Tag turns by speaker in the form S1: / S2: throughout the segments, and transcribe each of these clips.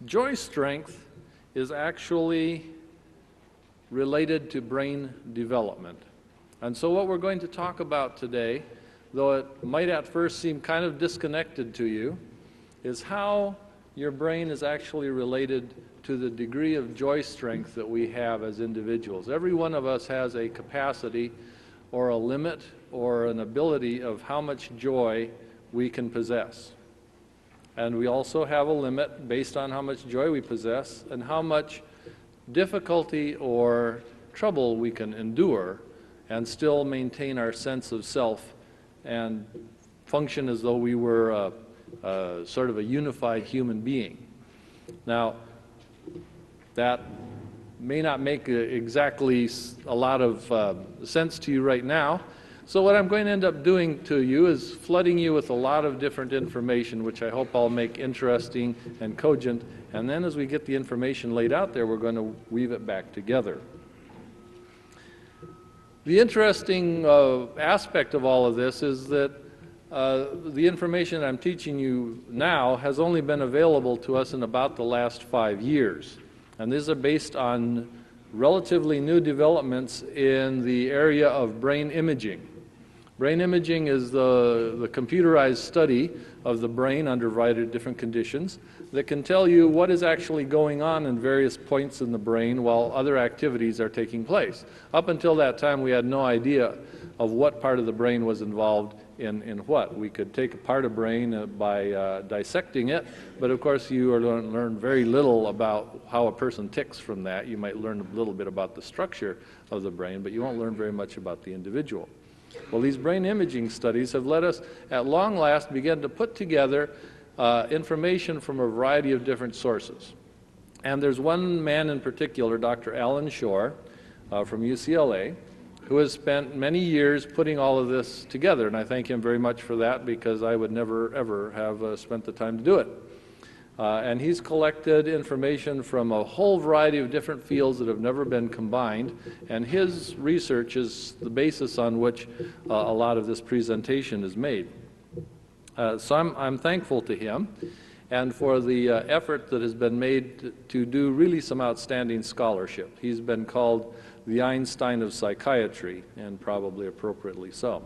S1: Joy strength is actually related to brain development. And so what we're going to talk about today, though it might at first seem kind of disconnected to you, is how your brain is actually related to the degree of joy strength that we have as individuals. Every one of us has a capacity or a limit or an ability of how much joy we can possess. And we also have a limit based on how much joy we possess and how much difficulty or trouble we can endure and still maintain our sense of self and function as though we were sort of a unified human being. Now, that may not make exactly a lot of sense to you right now. So what I'm going to end up doing to you is flooding you with a lot of different information, which I hope I'll make interesting and cogent. And then as we get the information laid out there, we're going to weave it back together. The interesting aspect of all of this is that the information I'm teaching you now has only been available to us in about the last 5 years. And these are based on relatively new developments in the area of brain imaging. Brain imaging is the computerized study of the brain under a variety of different conditions that can tell you what is actually going on in various points in the brain while other activities are taking place. Up until that time, we had no idea of what part of the brain was involved in what. We could take apart a brain by dissecting it, but of course you are going to learn very little about how a person ticks from that. You might learn a little bit about the structure of the brain, but you won't learn very much about the individual. Well, these brain imaging studies have let us, at long last, begin to put together information from a variety of different sources. And there's one man in particular, Dr. Alan Shore, from UCLA, who has spent many years putting all of this together, and I thank him very much for that because I would never, ever have spent the time to do it. And he's collected information from a whole variety of different fields that have never been combined, and his research is the basis on which a lot of this presentation is made. So I'm thankful to him and for the effort that has been made to do really some outstanding scholarship. He's been called the Einstein of psychiatry, and probably appropriately so.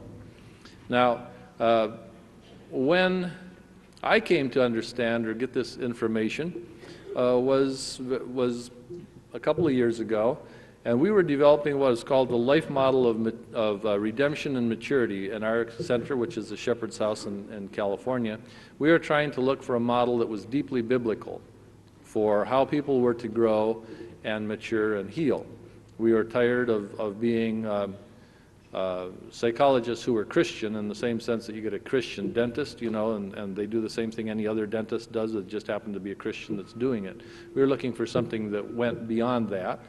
S1: Now, when I came to understand or get this information was a couple of years ago, and we were developing what is called the life model of redemption and maturity in our center, which is the Shepherd's House in California. We were trying to look for a model that was deeply biblical for how people were to grow and mature and heal. We were tired of being psychologists who were Christian in the same sense that you get a Christian dentist, you know, and they do the same thing any other dentist does. It just happened to be a Christian that's doing it. We were looking for something that went beyond that.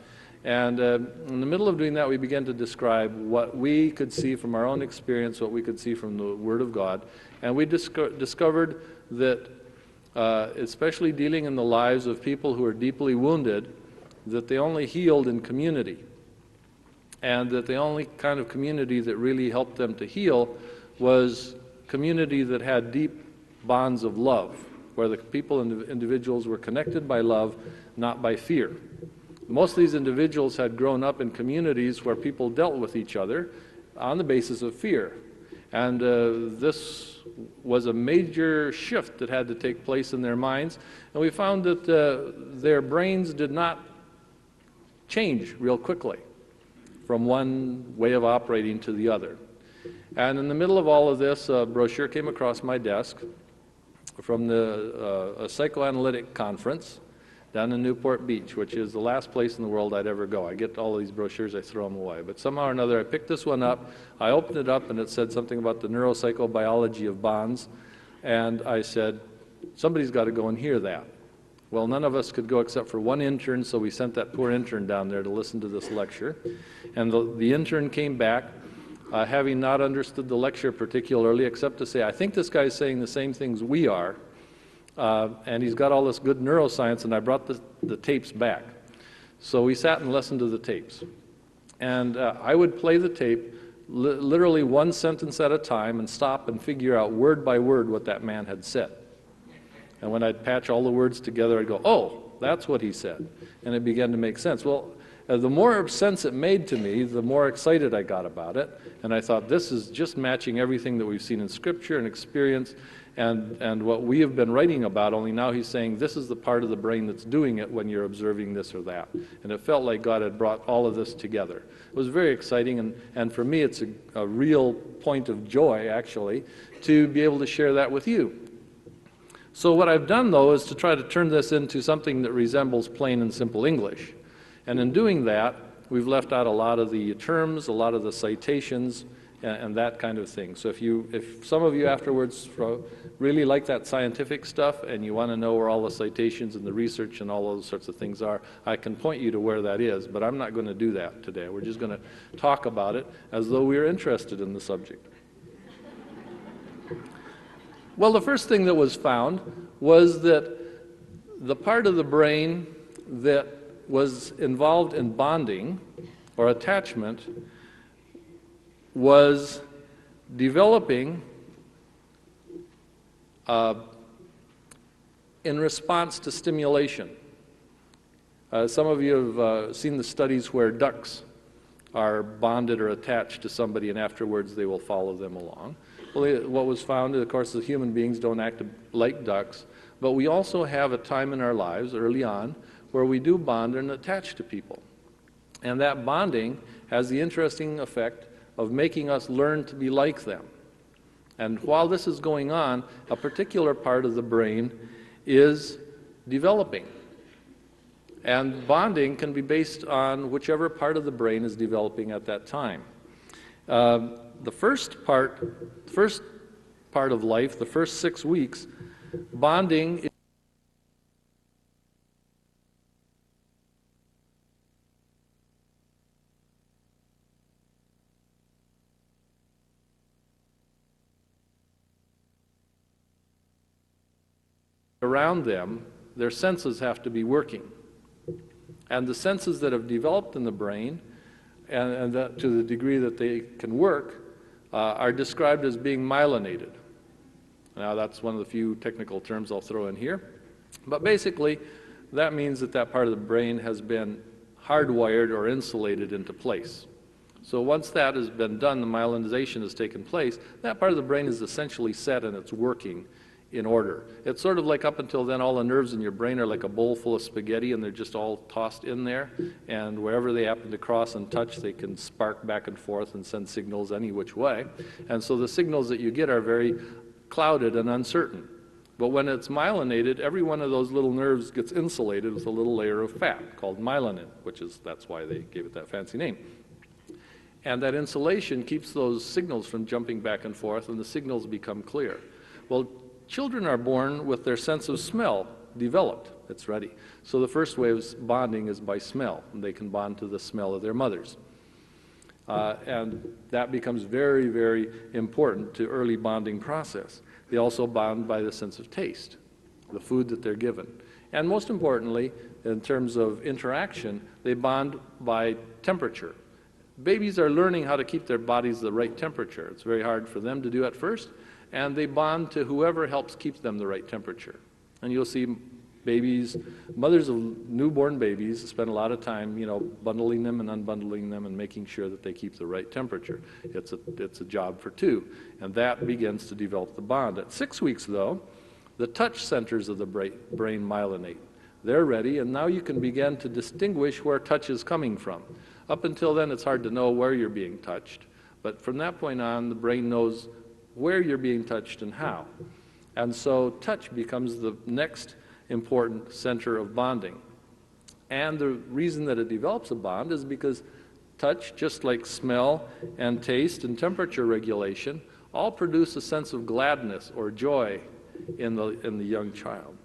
S1: And in the middle of doing that, we began to describe what we could see from our own experience, what we could see from the Word of God. And we discovered that, especially dealing in the lives of people who are deeply wounded, that they only healed in community. And that the only kind of community that really helped them to heal was community that had deep bonds of love, where the people and the individuals were connected by love, not by fear. Most of these individuals had grown up in communities where people dealt with each other on the basis of fear. And this was a major shift that had to take place in their minds. And we found that their brains did not change real quickly from one way of operating to the other. And in the middle of all of this, a brochure came across my desk from a psychoanalytic conference down in Newport Beach, which is the last place in the world I'd ever go. I get all of these brochures, I throw them away. But somehow or another, I picked this one up, I opened it up, and it said something about the neuropsychobiology of bonds. And I said, somebody's got to go and hear that. Well, none of us could go except for one intern, so we sent that poor intern down there to listen to this lecture. And the intern came back, having not understood the lecture particularly, except to say, I think this guy's saying the same things we are, and he's got all this good neuroscience, and I brought the tapes back. So we sat and listened to the tapes. And I would play the tape literally one sentence at a time and stop and figure out word by word what that man had said. And when I'd patch all the words together, I'd go, oh, that's what he said. And it began to make sense. Well, the more sense it made to me, the more excited I got about it. And I thought, this is just matching everything that we've seen in Scripture and experience and what we have been writing about, only now he's saying this is the part of the brain that's doing it when you're observing this or that. And it felt like God had brought all of this together. It was very exciting, and for me it's a real point of joy, actually, to be able to share that with you. So what I've done, though, is to try to turn this into something that resembles plain and simple English. And in doing that, we've left out a lot of the terms, a lot of the citations, and that kind of thing. So if some of you afterwards really like that scientific stuff and you want to know where all the citations and the research and all those sorts of things are, I can point you to where that is, but I'm not going to do that today. We're just going to talk about it as though we are interested in the subject. Well, the first thing that was found was that the part of the brain that was involved in bonding or attachment was developing in response to stimulation. Some of you have seen the studies where ducks are bonded or attached to somebody and afterwards they will follow them along. Well, what was found, of course, is human beings don't act like ducks, but we also have a time in our lives early on where we do bond and attach to people. And that bonding has the interesting effect of making us learn to be like them. And while this is going on, a particular part of the brain is developing. And bonding can be based on whichever part of the brain is developing at that time. The first part of life, the first 6 weeks, bonding is around them. Their senses have to be working. And the senses that have developed in the brain, and that to the degree that they can work, are described as being myelinated. Now that's one of the few technical terms I'll throw in here. But basically, that means that that part of the brain has been hardwired or insulated into place. So once that has been done, the myelinization has taken place, that part of the brain is essentially set and it's working in order. It's sort of like up until then all the nerves in your brain are like a bowl full of spaghetti and they're just all tossed in there, and wherever they happen to cross and touch they can spark back and forth and send signals any which way. And so the signals that you get are very clouded and uncertain. But when it's myelinated, every one of those little nerves gets insulated with a little layer of fat called myelin, that's why they gave it that fancy name. And that insulation keeps those signals from jumping back and forth, and the signals become clear. Well, children are born with their sense of smell developed. It's ready. So the first way of bonding is by smell. And they can bond to the smell of their mothers. And that becomes very, very important to early bonding process. They also bond by the sense of taste, the food that they're given. And most importantly, in terms of interaction, they bond by temperature. Babies are learning how to keep their bodies the right temperature. It's very hard for them to do at first. And they bond to whoever helps keep them the right temperature. And you'll see babies, mothers of newborn babies spend a lot of time, bundling them and unbundling them and making sure that they keep the right temperature. It's a job for two, and that begins to develop the bond. At 6 weeks, though, the touch centers of the brain myelinate. They're ready, and now you can begin to distinguish where touch is coming from. Up until then, it's hard to know where you're being touched, but from that point on, the brain knows where you're being touched and how. And so touch becomes the next important center of bonding. And the reason that it develops a bond is because touch, just like smell and taste and temperature regulation, all produce a sense of gladness or joy in the young child.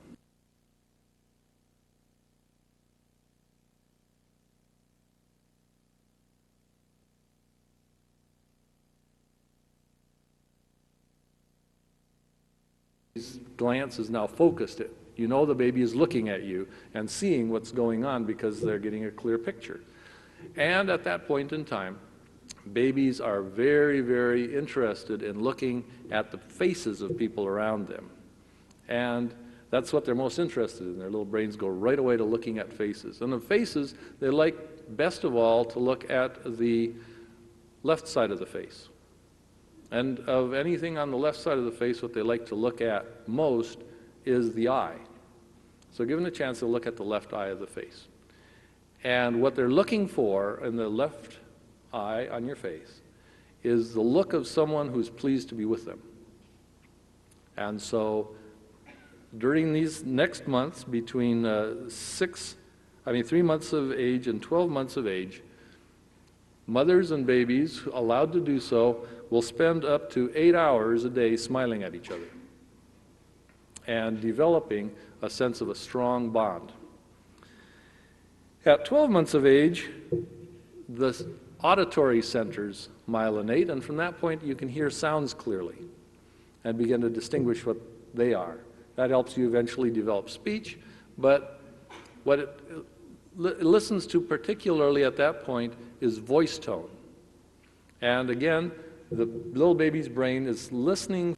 S1: Glance is now focused. You know the baby is looking at you and seeing what's going on because they're getting a clear picture. And at that point in time, babies are very, very interested in looking at the faces of people around them. And That's what they're most interested in. Their little brains go right away to looking at faces. And the faces, they like best of all to look at the left side of the face. And of anything on the left side of the face, what they like to look at most is the eye. So given a chance, they'll look at the left eye of the face. And what they're looking for in the left eye on your face is the look of someone who's pleased to be with them. And so during these next months, between 3 months of age and 12 months of age, mothers and babies allowed to do so will spend up to 8 hours a day smiling at each other and developing a sense of a strong bond. At 12 months of age, the auditory centers myelinate, and from that point you can hear sounds clearly and begin to distinguish what they are. That helps you eventually develop speech, but what it listens to particularly at that point is voice tone. And again, the little baby's brain is listening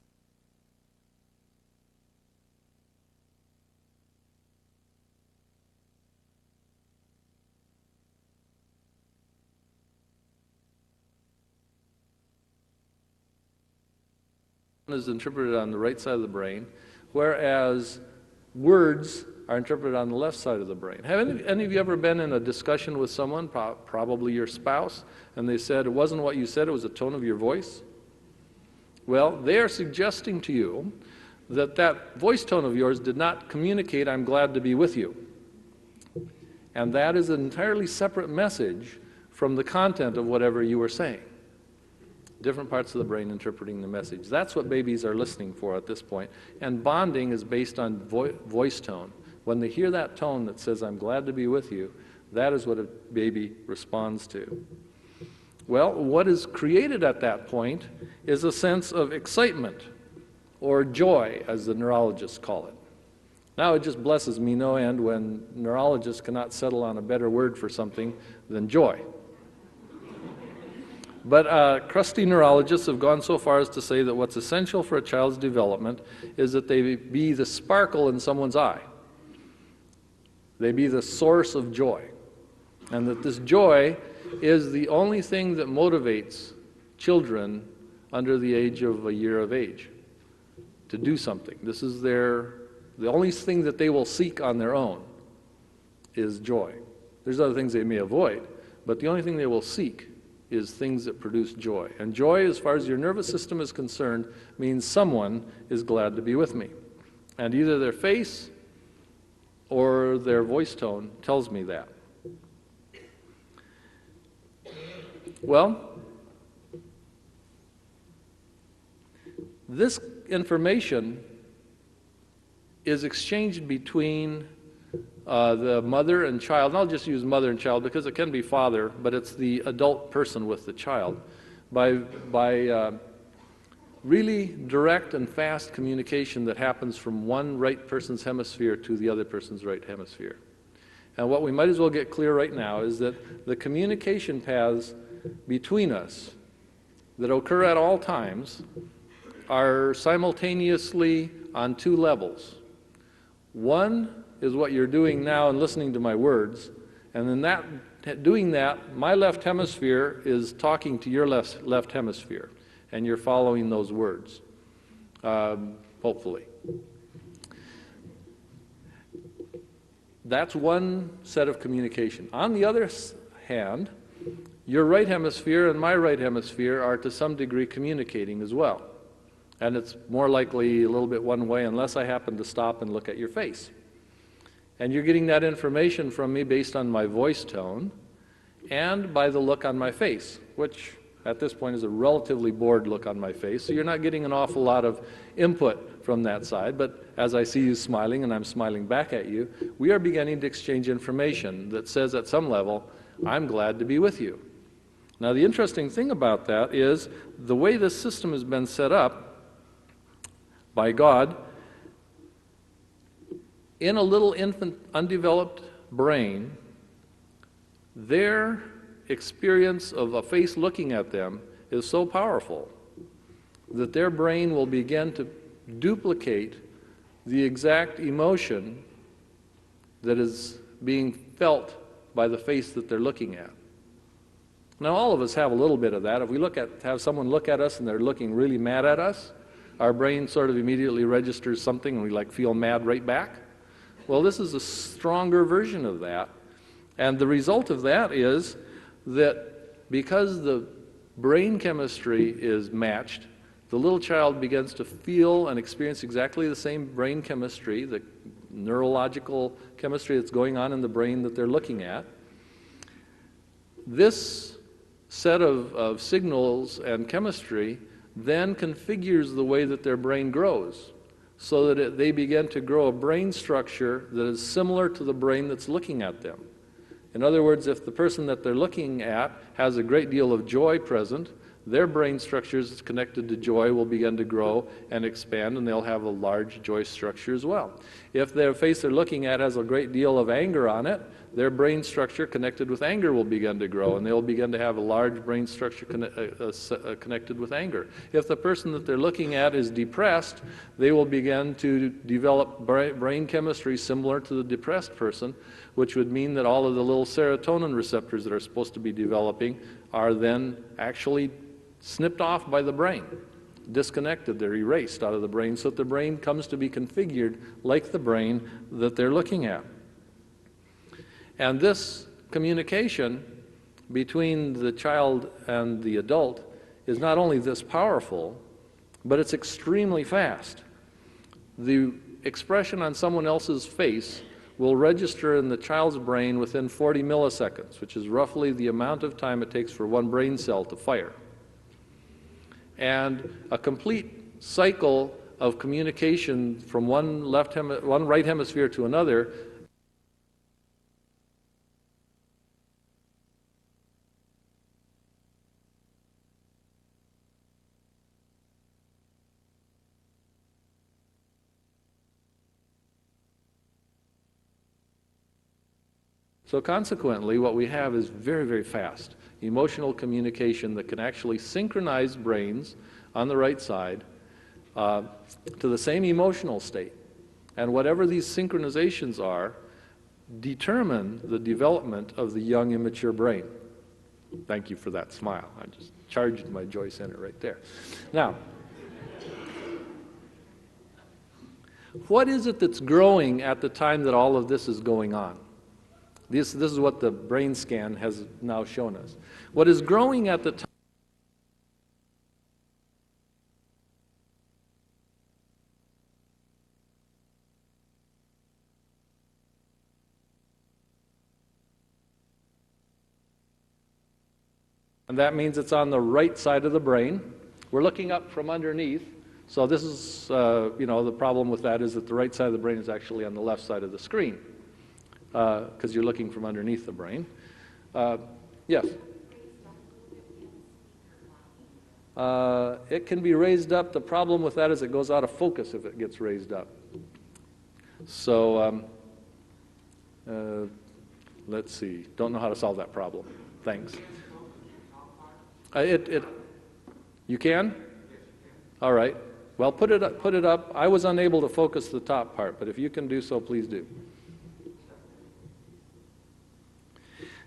S1: is interpreted on the right side of the brain, whereas words are interpreted on the left side of the brain. Have any of you ever been in a discussion with someone, probably your spouse, and they said it wasn't what you said, it was the tone of your voice? Well, they are suggesting to you that that voice tone of yours did not communicate, "I'm glad to be with you." And that is an entirely separate message from the content of whatever you were saying. Different parts of the brain interpreting the message. That's what babies are listening for at this point. And bonding is based on voice tone. When they hear that tone that says, "I'm glad to be with you," that is what a baby responds to. Well, what is created at that point is a sense of excitement, or joy, as the neurologists call it. Now, it just blesses me no end when neurologists cannot settle on a better word for something than joy. But crusty neurologists have gone so far as to say that what's essential for a child's development is that they be the sparkle in someone's eye. They be the source of joy. And that this joy is the only thing that motivates children under the age of a year of age to do something. This is the only thing that they will seek on their own is joy. There's other things they may avoid, but the only thing they will seek is things that produce joy. And joy, as far as your nervous system is concerned, means someone is glad to be with me. And either their face or their voice tone tells me that. Well, this information is exchanged between the mother and child, and I'll just use mother and child because it can be father, but it's the adult person with the child, by really direct and fast communication that happens from one right person's hemisphere to the other person's right hemisphere. And what we might as well get clear right now is that the communication paths between us that occur at all times are simultaneously on two levels. One is what you're doing now and listening to my words, and then doing that, my left hemisphere is talking to your left hemisphere, and you're following those words, hopefully. That's one set of communication. On the other hand, your right hemisphere and my right hemisphere are to some degree communicating as well. And it's more likely a little bit one way unless I happen to stop and look at your face. And you're getting that information from me based on my voice tone and by the look on my face, which at this point is a relatively bored look on my face. So you're not getting an awful lot of input from that side. But as I see you smiling and I'm smiling back at you, we are beginning to exchange information that says at some level, "I'm glad to be with you." Now, the interesting thing about that is the way this system has been set up by God, in a little infant, undeveloped brain, their experience of a face looking at them is so powerful that their brain will begin to duplicate the exact emotion that is being felt by the face that they're looking at. Now, all of us have a little bit of that. If we have someone look at us and they're looking really mad at us, our brain sort of immediately registers something and we feel mad right back. Well, this is a stronger version of that. And the result of that is that because the brain chemistry is matched, the little child begins to feel and experience exactly the same brain chemistry, the neurological chemistry that's going on in the brain that they're looking at. This set of signals and chemistry then configures the way that their brain grows, so that they begin to grow a brain structure that is similar to the brain that's looking at them. In other words, if the person that they're looking at has a great deal of joy present, their brain structures connected to joy will begin to grow and expand, and they'll have a large joy structure as well. If their face they're looking at has a great deal of anger on it, their brain structure connected with anger will begin to grow, and they'll begin to have a large brain structure connected with anger. If the person that they're looking at is depressed, they will begin to develop brain chemistry similar to the depressed person, which would mean that all of the little serotonin receptors that are supposed to be developing are then actually snipped off by the brain, disconnected, they're erased out of the brain, so that the brain comes to be configured like the brain that they're looking at. And this communication between the child and the adult is not only this powerful, but it's extremely fast. The expression on someone else's face will register in the child's brain within 40 milliseconds, which is roughly the amount of time it takes for one brain cell to fire. And a complete cycle of communication from one right hemisphere to another So consequently, what we have is very, very fast emotional communication that can actually synchronize brains on the right side to the same emotional state. And whatever these synchronizations are, determine the development of the young, immature brain. Thank you for that smile. I just charged my Joy Center right there. Now, what is it that's growing at the time that all of this is going on? This is what the brain scan has now shown us. What is growing at the time and that means it's on the right side of the brain. We're looking up from underneath. So this is, the problem with that is that the right side of the brain is actually on the left side of the screen, because you're looking from underneath the brain. Yes? It can be raised up. The problem with that is it goes out of focus if it gets raised up. So let's see. Don't know how to solve that problem. Thanks. You can? All right. Well, put it up. I was unable to focus the top part, but if you can do so, please do.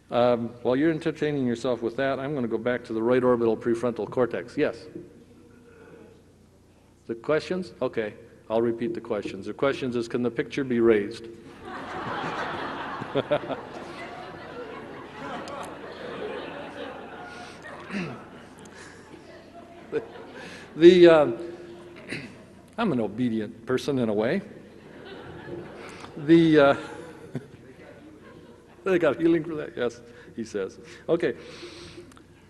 S1: While you're entertaining yourself with that, I'm going to go back to the right orbital prefrontal cortex. Yes? The questions? Okay. I'll repeat the questions. The questions is, can the picture be raised? I'm an obedient person in a way. They got healing for that? Yes, he says. Okay.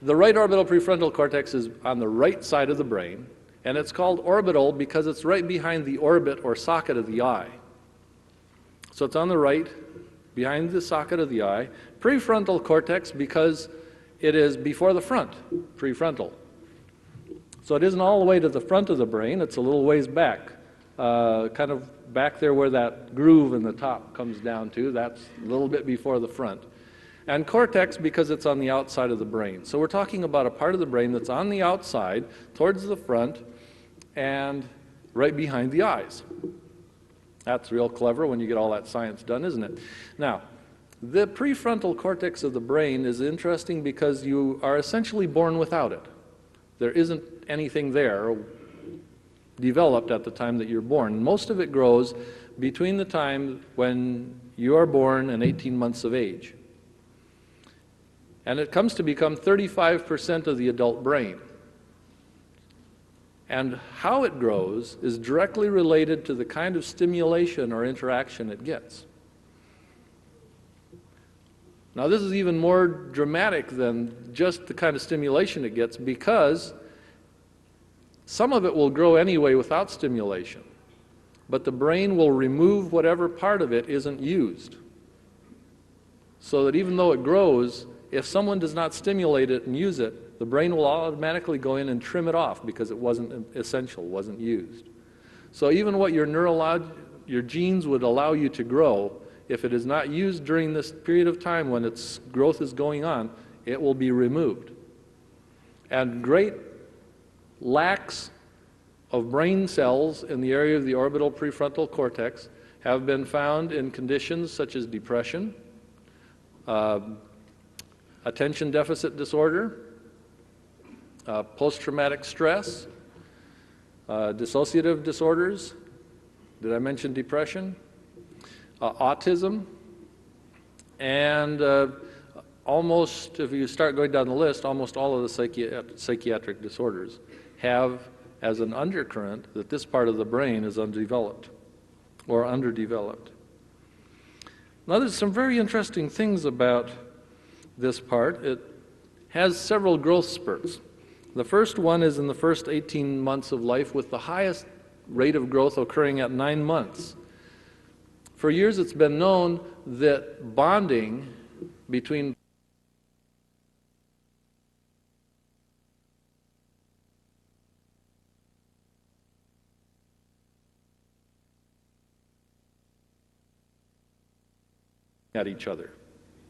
S1: The right orbital prefrontal cortex is on the right side of the brain, and it's called orbital because it's right behind the orbit or socket of the eye. So it's on the right, behind the socket of the eye. Prefrontal cortex because it is before the front, prefrontal. So it isn't all the way to the front of the brain, it's a little ways back, kind of back there where that groove in the top comes down to. That's a little bit before the front. And cortex because it's on the outside of the brain. So we're talking about a part of the brain that's on the outside, towards the front, and right behind the eyes. That's real clever when you get all that science done, isn't it? Now, the prefrontal cortex of the brain is interesting because you are essentially born without it. There isn't anything there developed at the time that you're born. Most of it grows between the time when you are born and 18 months of age. And it comes to become 35% of the adult brain. And how it grows is directly related to the kind of stimulation or interaction it gets. Now, this is even more dramatic than just the kind of stimulation it gets, because some of it will grow anyway without stimulation, but the brain will remove whatever part of it isn't used. So that even though it grows, if someone does not stimulate it and use it, the brain will automatically go in and trim it off because it wasn't essential, wasn't used. So even what your genes would allow you to grow, if it is not used during this period of time when its growth is going on, it will be removed. And great lacks of brain cells in the area of the orbital prefrontal cortex have been found in conditions such as depression, attention deficit disorder, post-traumatic stress, dissociative disorders. Did I mention depression? Autism, and almost, if you start going down the list, almost all of the psychiatric disorders have as an undercurrent that this part of the brain is undeveloped or underdeveloped. Now, there's some very interesting things about this part. It has several growth spurts. The first one is in the first 18 months of life, with the highest rate of growth occurring at 9 months. For years, it's been known that bonding between at each other.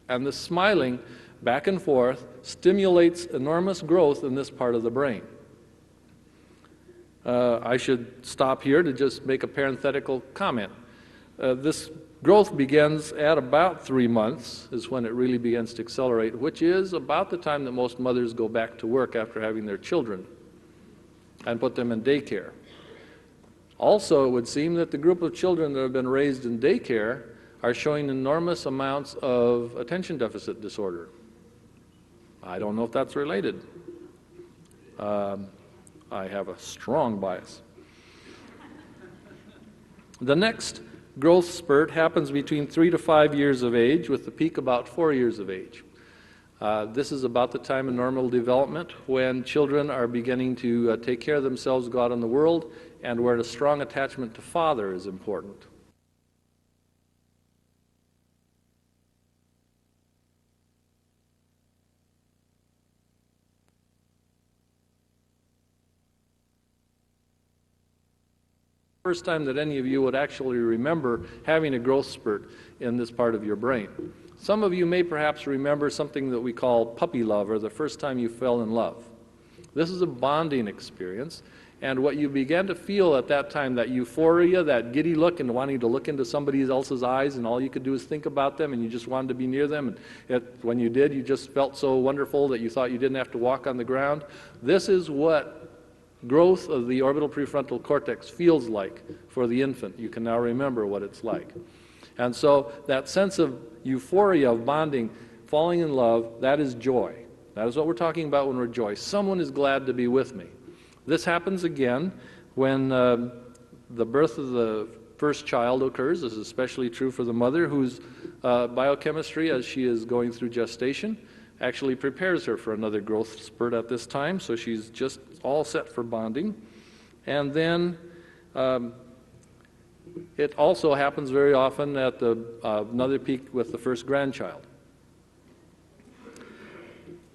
S1: And the smiling back and forth stimulates enormous growth in this part of the brain. I should stop here to just make a parenthetical comment. This growth begins at about 3 months, is when it really begins to accelerate, which is about the time that most mothers go back to work after having their children and put them in daycare. Also, it would seem that the group of children that have been raised in daycare are showing enormous amounts of attention deficit disorder. I don't know if that's related. I have a strong bias. The next growth spurt happens between 3 to 5 years of age, with the peak about 4 years of age. This is about the time of normal development when children are beginning to take care of themselves, go out in the world, and where a strong attachment to father is important. First time that any of you would actually remember having a growth spurt in this part of your brain. Some of you may perhaps remember something that we call puppy love, or the first time you fell in love. This is a bonding experience, and what you began to feel at that time, that euphoria, that giddy look and wanting to look into somebody else's eyes, and all you could do is think about them and you just wanted to be near them, and when you did, you just felt so wonderful that you thought you didn't have to walk on the ground. This is what growth of the orbital prefrontal cortex feels like for the infant. You can now remember what it's like. And so that sense of euphoria, of bonding, falling in love, that is joy. That is what we're talking about when we're joy. Someone is glad to be with me. This happens again when the birth of the first child occurs. This is especially true for the mother, whose biochemistry, as she is going through gestation, actually prepares her for another growth spurt at this time, so she's just all set for bonding. And then it also happens very often at another peak with the first grandchild.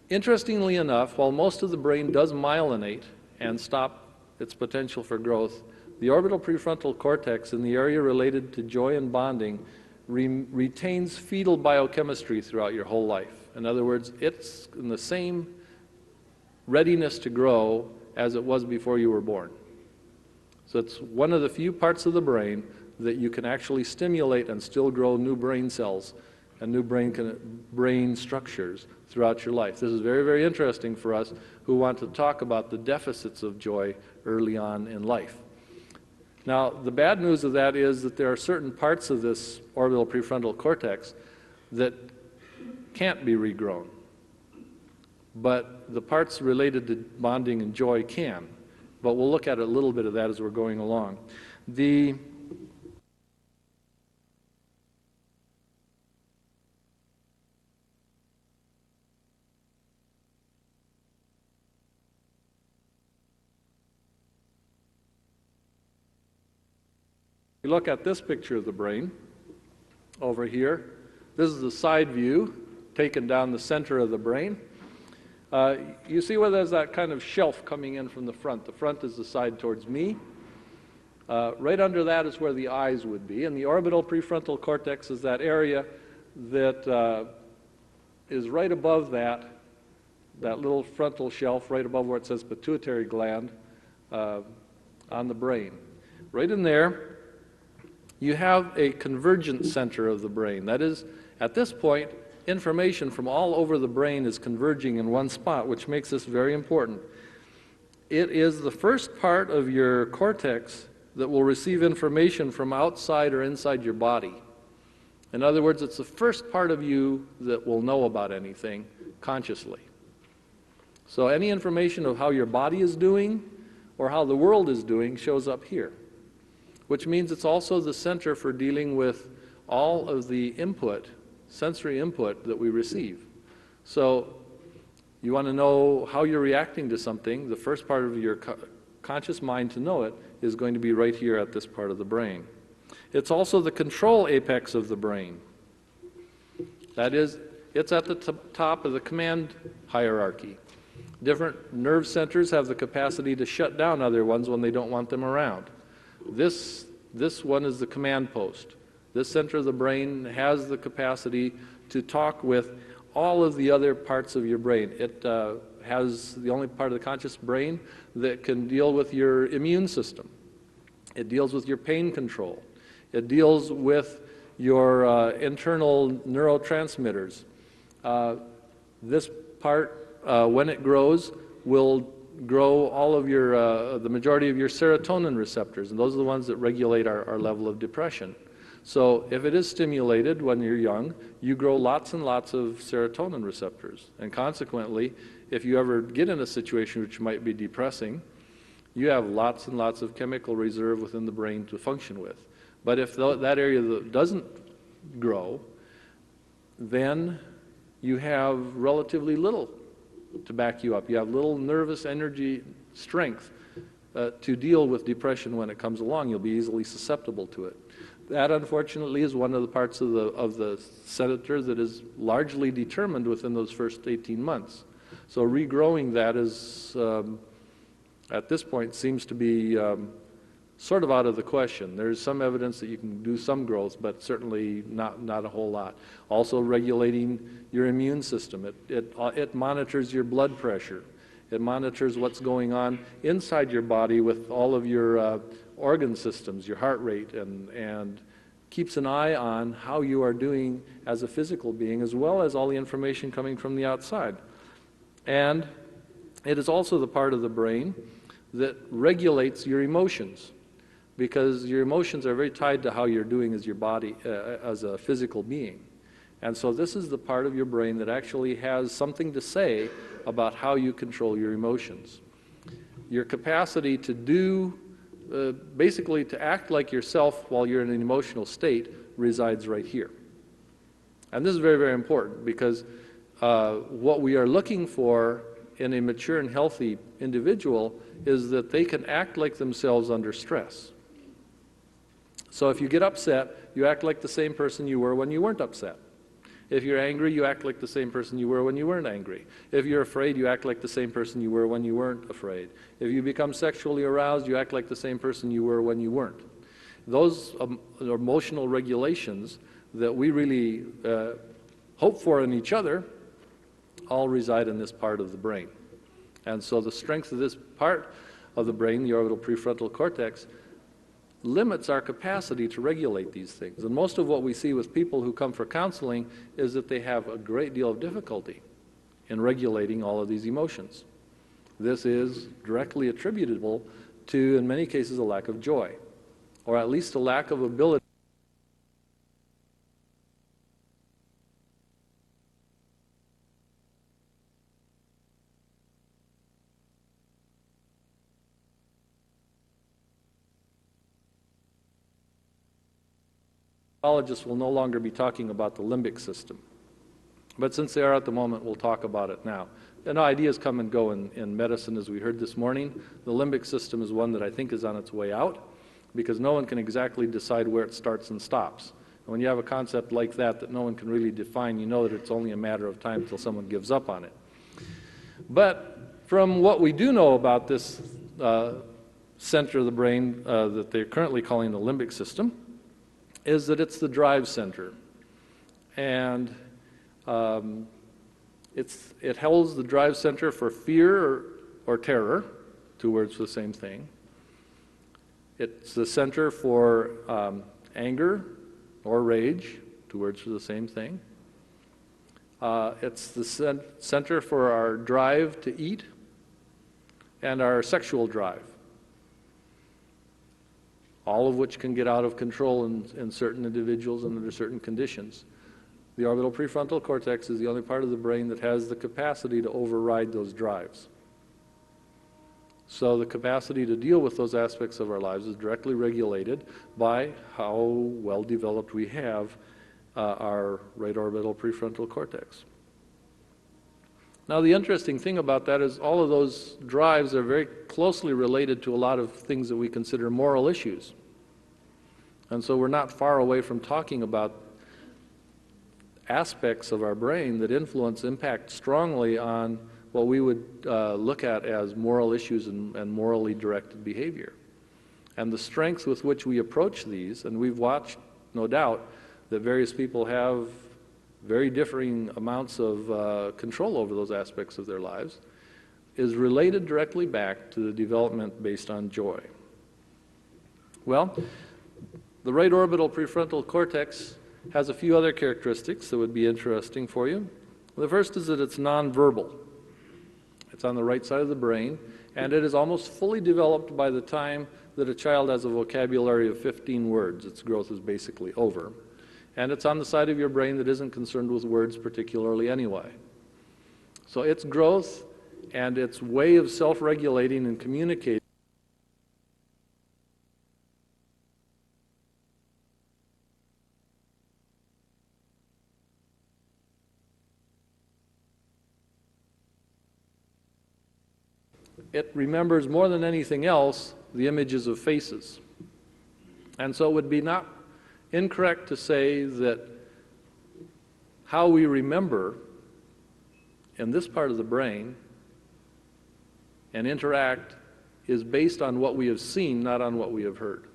S1: Interestingly enough, while most of the brain does myelinate and stop its potential for growth, the orbital prefrontal cortex in the area related to joy and bonding retains fetal biochemistry throughout your whole life. In other words, it's in the same readiness to grow as it was before you were born. So it's one of the few parts of the brain that you can actually stimulate and still grow new brain cells and new brain structures throughout your life. This is very, very interesting for us who want to talk about the deficits of joy early on in life. Now, the bad news of that is that there are certain parts of this orbital prefrontal cortex that can't be regrown, but the parts related to bonding and joy can. But we'll look at a little bit of that as we're going along. You look at this picture of the brain over here. This is the side view taken down the center of the brain. You see where there's that kind of shelf coming in from the front. The front is the side towards me. Right under that is where the eyes would be, and the orbital prefrontal cortex is that area that is right above that little frontal shelf, right above where it says pituitary gland on the brain. Right in there, you have a convergent center of the brain. That is, at this point, information from all over the brain is converging in one spot, which makes this very important. It is the first part of your cortex that will receive information from outside or inside your body. In other words, it's the first part of you that will know about anything consciously. So any information of how your body is doing or how the world is doing shows up here, which means it's also the center for dealing with all of the input, sensory input that we receive. So you want to know how you're reacting to something, the first part of your conscious mind to know it is going to be right here at this part of the brain. It's also the control apex of the brain. That is, it's at the top of the command hierarchy. Different nerve centers have the capacity to shut down other ones when they don't want them around. This one is the command post. This center of the brain has the capacity to talk with all of the other parts of your brain. It has the only part of the conscious brain that can deal with your immune system. It deals with your pain control. It deals with your internal neurotransmitters. This part, when it grows, will grow all of your, the majority of your serotonin receptors, and those are the ones that regulate our level of depression. So if it is stimulated when you're young, you grow lots and lots of serotonin receptors, and consequently, if you ever get in a situation which might be depressing, you have lots and lots of chemical reserve within the brain to function with. But if that area doesn't grow, then you have relatively little to back you up. You have little nervous energy strength to deal with depression when it comes along. You'll be easily susceptible to it. That, unfortunately, is one of the parts of the center that is largely determined within those first 18 months. So regrowing that is, at this point, seems to be sort of out of the question. There's some evidence that you can do some growth, but certainly not a whole lot. Also regulating your immune system. It monitors your blood pressure. It monitors what's going on inside your body with all of your organ systems, your heart rate, and keeps an eye on how you are doing as a physical being, as well as all the information coming from the outside. And it is also the part of the brain that regulates your emotions, because your emotions are very tied to how you're doing as your body, as a physical being. And so this is the part of your brain that actually has something to say about how you control your emotions. Your capacity to do, basically to act like yourself while you're in an emotional state resides right here. And this is very, very important, because what we are looking for in a mature and healthy individual is that they can act like themselves under stress. So if you get upset, you act like the same person you were when you weren't upset. If you're angry, you act like the same person you were when you weren't angry. If you're afraid, you act like the same person you were when you weren't afraid. If you become sexually aroused, you act like the same person you were when you weren't. Those emotional regulations that we really hope for in each other all reside in this part of the brain. And so the strength of this part of the brain, the orbital prefrontal cortex, limits our capacity to regulate these things. And most of what we see with people who come for counseling is that they have a great deal of difficulty in regulating all of these emotions. This is directly attributable to, in many cases, a lack of joy, or at least a lack of ability Psychologists will no longer be talking about the limbic system. But since they are at the moment, we'll talk about it now. And ideas come and go in medicine, as we heard this morning. The limbic system is one that I think is on its way out, because no one can exactly decide where it starts and stops. And when you have a concept like that no one can really define, you know that it's only a matter of time until someone gives up on it. But from what we do know about this center of the brain that they're currently calling the limbic system, is that it's the drive center. And it holds the drive center for fear or terror, two words for the same thing. It's the center for anger or rage, two words for the same thing. It's the center for our drive to eat and our sexual drive, all of which can get out of control in certain individuals and under certain conditions. The orbital prefrontal cortex is the only part of the brain that has the capacity to override those drives. So the capacity to deal with those aspects of our lives is directly regulated by how well developed we have our right orbital prefrontal cortex. Now the interesting thing about that is all of those drives are very closely related to a lot of things that we consider moral issues. And so we're not far away from talking about aspects of our brain that impact strongly on what we would look at as moral issues and morally directed behavior. And the strength with which we approach these, and we've watched, no doubt, that various people have very differing amounts of control over those aspects of their lives, is related directly back to the development based on joy. Well, the right orbital prefrontal cortex has a few other characteristics that would be interesting for you. The first is that it's nonverbal. It's on the right side of the brain, and it is almost fully developed by the time that a child has a vocabulary of 15 words. Its growth is basically over. And it's on the side of your brain that isn't concerned with words particularly anyway. So its growth and its way of self-regulating and communicating it remembers more than anything else the images of faces. And so it would be not incorrect to say that how we remember in this part of the brain and interact is based on what we have seen, not on what we have heard.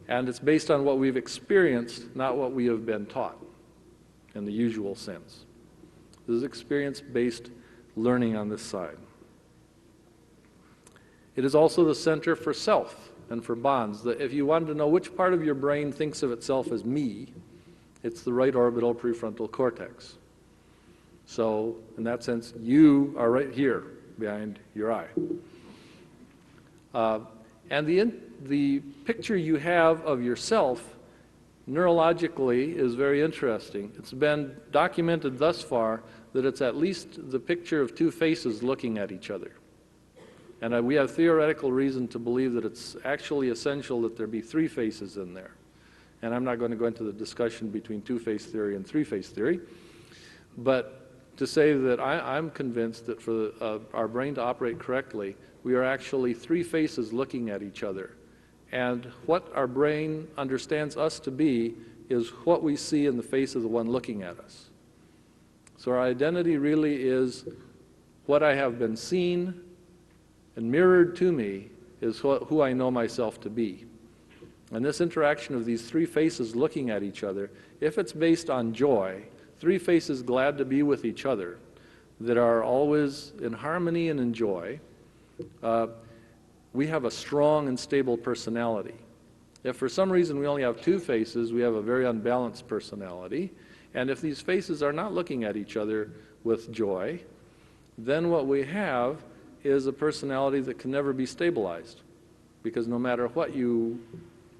S1: And it's based on what we've experienced, not what we have been taught in the usual sense. This is experience-based learning on this side. It is also the center for self and for bonds. If you wanted to know which part of your brain thinks of itself as me, it's the right orbital prefrontal cortex. So, in that sense, you are right here behind your eye. And the picture you have of yourself neurologically is very interesting. It's been documented thus far that it's at least the picture of two faces looking at each other. And we have theoretical reason to believe that it's actually essential that there be three faces in there. And I'm not going to go into the discussion between two-face theory and three-face theory, but to say that I'm convinced that for our brain to operate correctly, we are actually three faces looking at each other. And what our brain understands us to be is what we see in the face of the one looking at us. So our identity really is what I have been seen, and mirrored to me is who I know myself to be. And this interaction of these three faces looking at each other, if it's based on joy, three faces glad to be with each other, that are always in harmony and in joy, we have a strong and stable personality. If for some reason we only have two faces, we have a very unbalanced personality. And if these faces are not looking at each other with joy, then what we have is a personality that can never be stabilized. Because no matter what you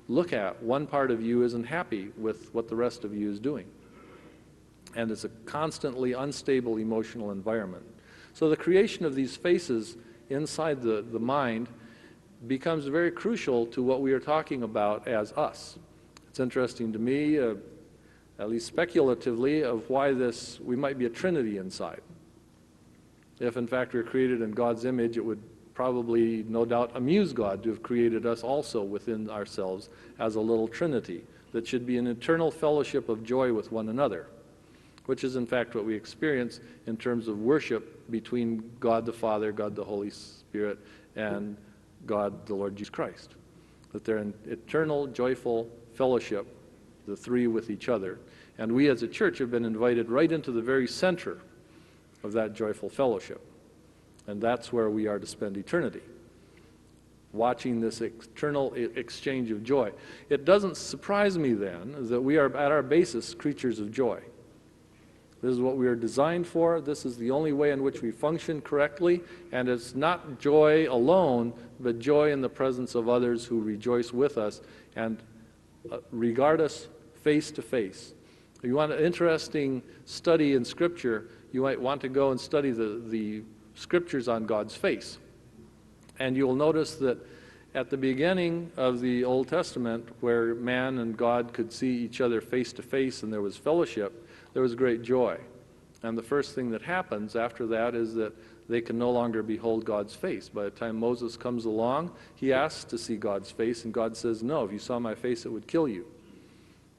S1: look at, one part of you isn't happy with what the rest of you is doing. And it's a constantly unstable emotional environment. So the creation of these faces inside the mind becomes very crucial to what we are talking about as us. It's interesting to me, at least speculatively, of why we might be a trinity inside. If in fact we're created in God's image, it would probably, no doubt, amuse God to have created us also within ourselves as a little trinity that should be an eternal fellowship of joy with one another, which is in fact what we experience in terms of worship between God the Father, God the Holy Spirit, and God the Lord Jesus Christ. That they're in eternal, joyful fellowship, the three with each other. And we as a church have been invited right into the very center of that joyful fellowship. And that's where we are to spend eternity, watching this eternal exchange of joy. It doesn't surprise me then that we are at our basis creatures of joy. This is what we are designed for. This is the only way in which we function correctly. And it's not joy alone, but joy in the presence of others who rejoice with us and regard us face to face. If you want an interesting study in Scripture, you might want to go and study the Scriptures on God's face. And you'll notice that at the beginning of the Old Testament, where man and God could see each other face to face and there was fellowship, there was great joy. And the first thing that happens after that is that they can no longer behold God's face. By the time Moses comes along, he asks to see God's face, and God says, no, if you saw my face, it would kill you.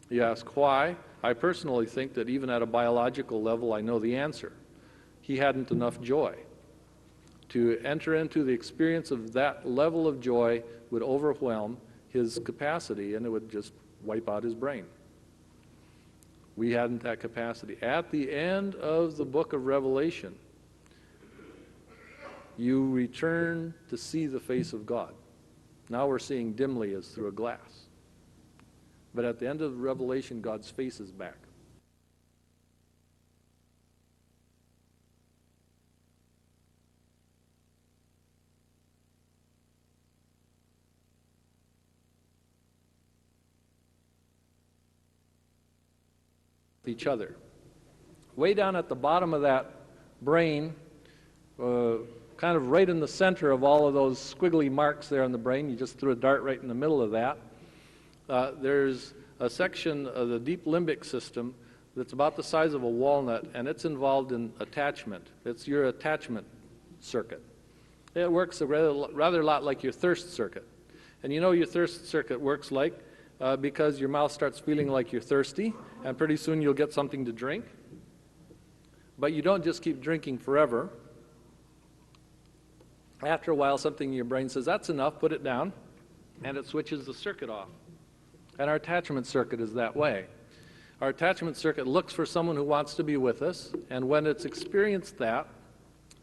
S1: You ask why? I personally think that even at a biological level, I know the answer. He hadn't enough joy. To enter into the experience of that level of joy would overwhelm his capacity, and it would just wipe out his brain. We hadn't that capacity. At the end of the book of Revelation, you return to see the face of God. Now we're seeing dimly as through a glass. But at the end of Revelation, God's face is back. Each other. Way down at the bottom of that brain, kind of right in the center of all of those squiggly marks there on the brain, you just threw a dart right in the middle of that, there's a section of the deep limbic system that's about the size of a walnut, and it's involved in attachment. It's your attachment circuit. It works a rather lot like your thirst circuit. And you know your thirst circuit works like because your mouth starts feeling like you're thirsty, and pretty soon you'll get something to drink. But you don't just keep drinking forever. After a while, something in your brain says, that's enough, put it down, and it switches the circuit off. And our attachment circuit is that way. Our attachment circuit looks for someone who wants to be with us, and when it's experienced that,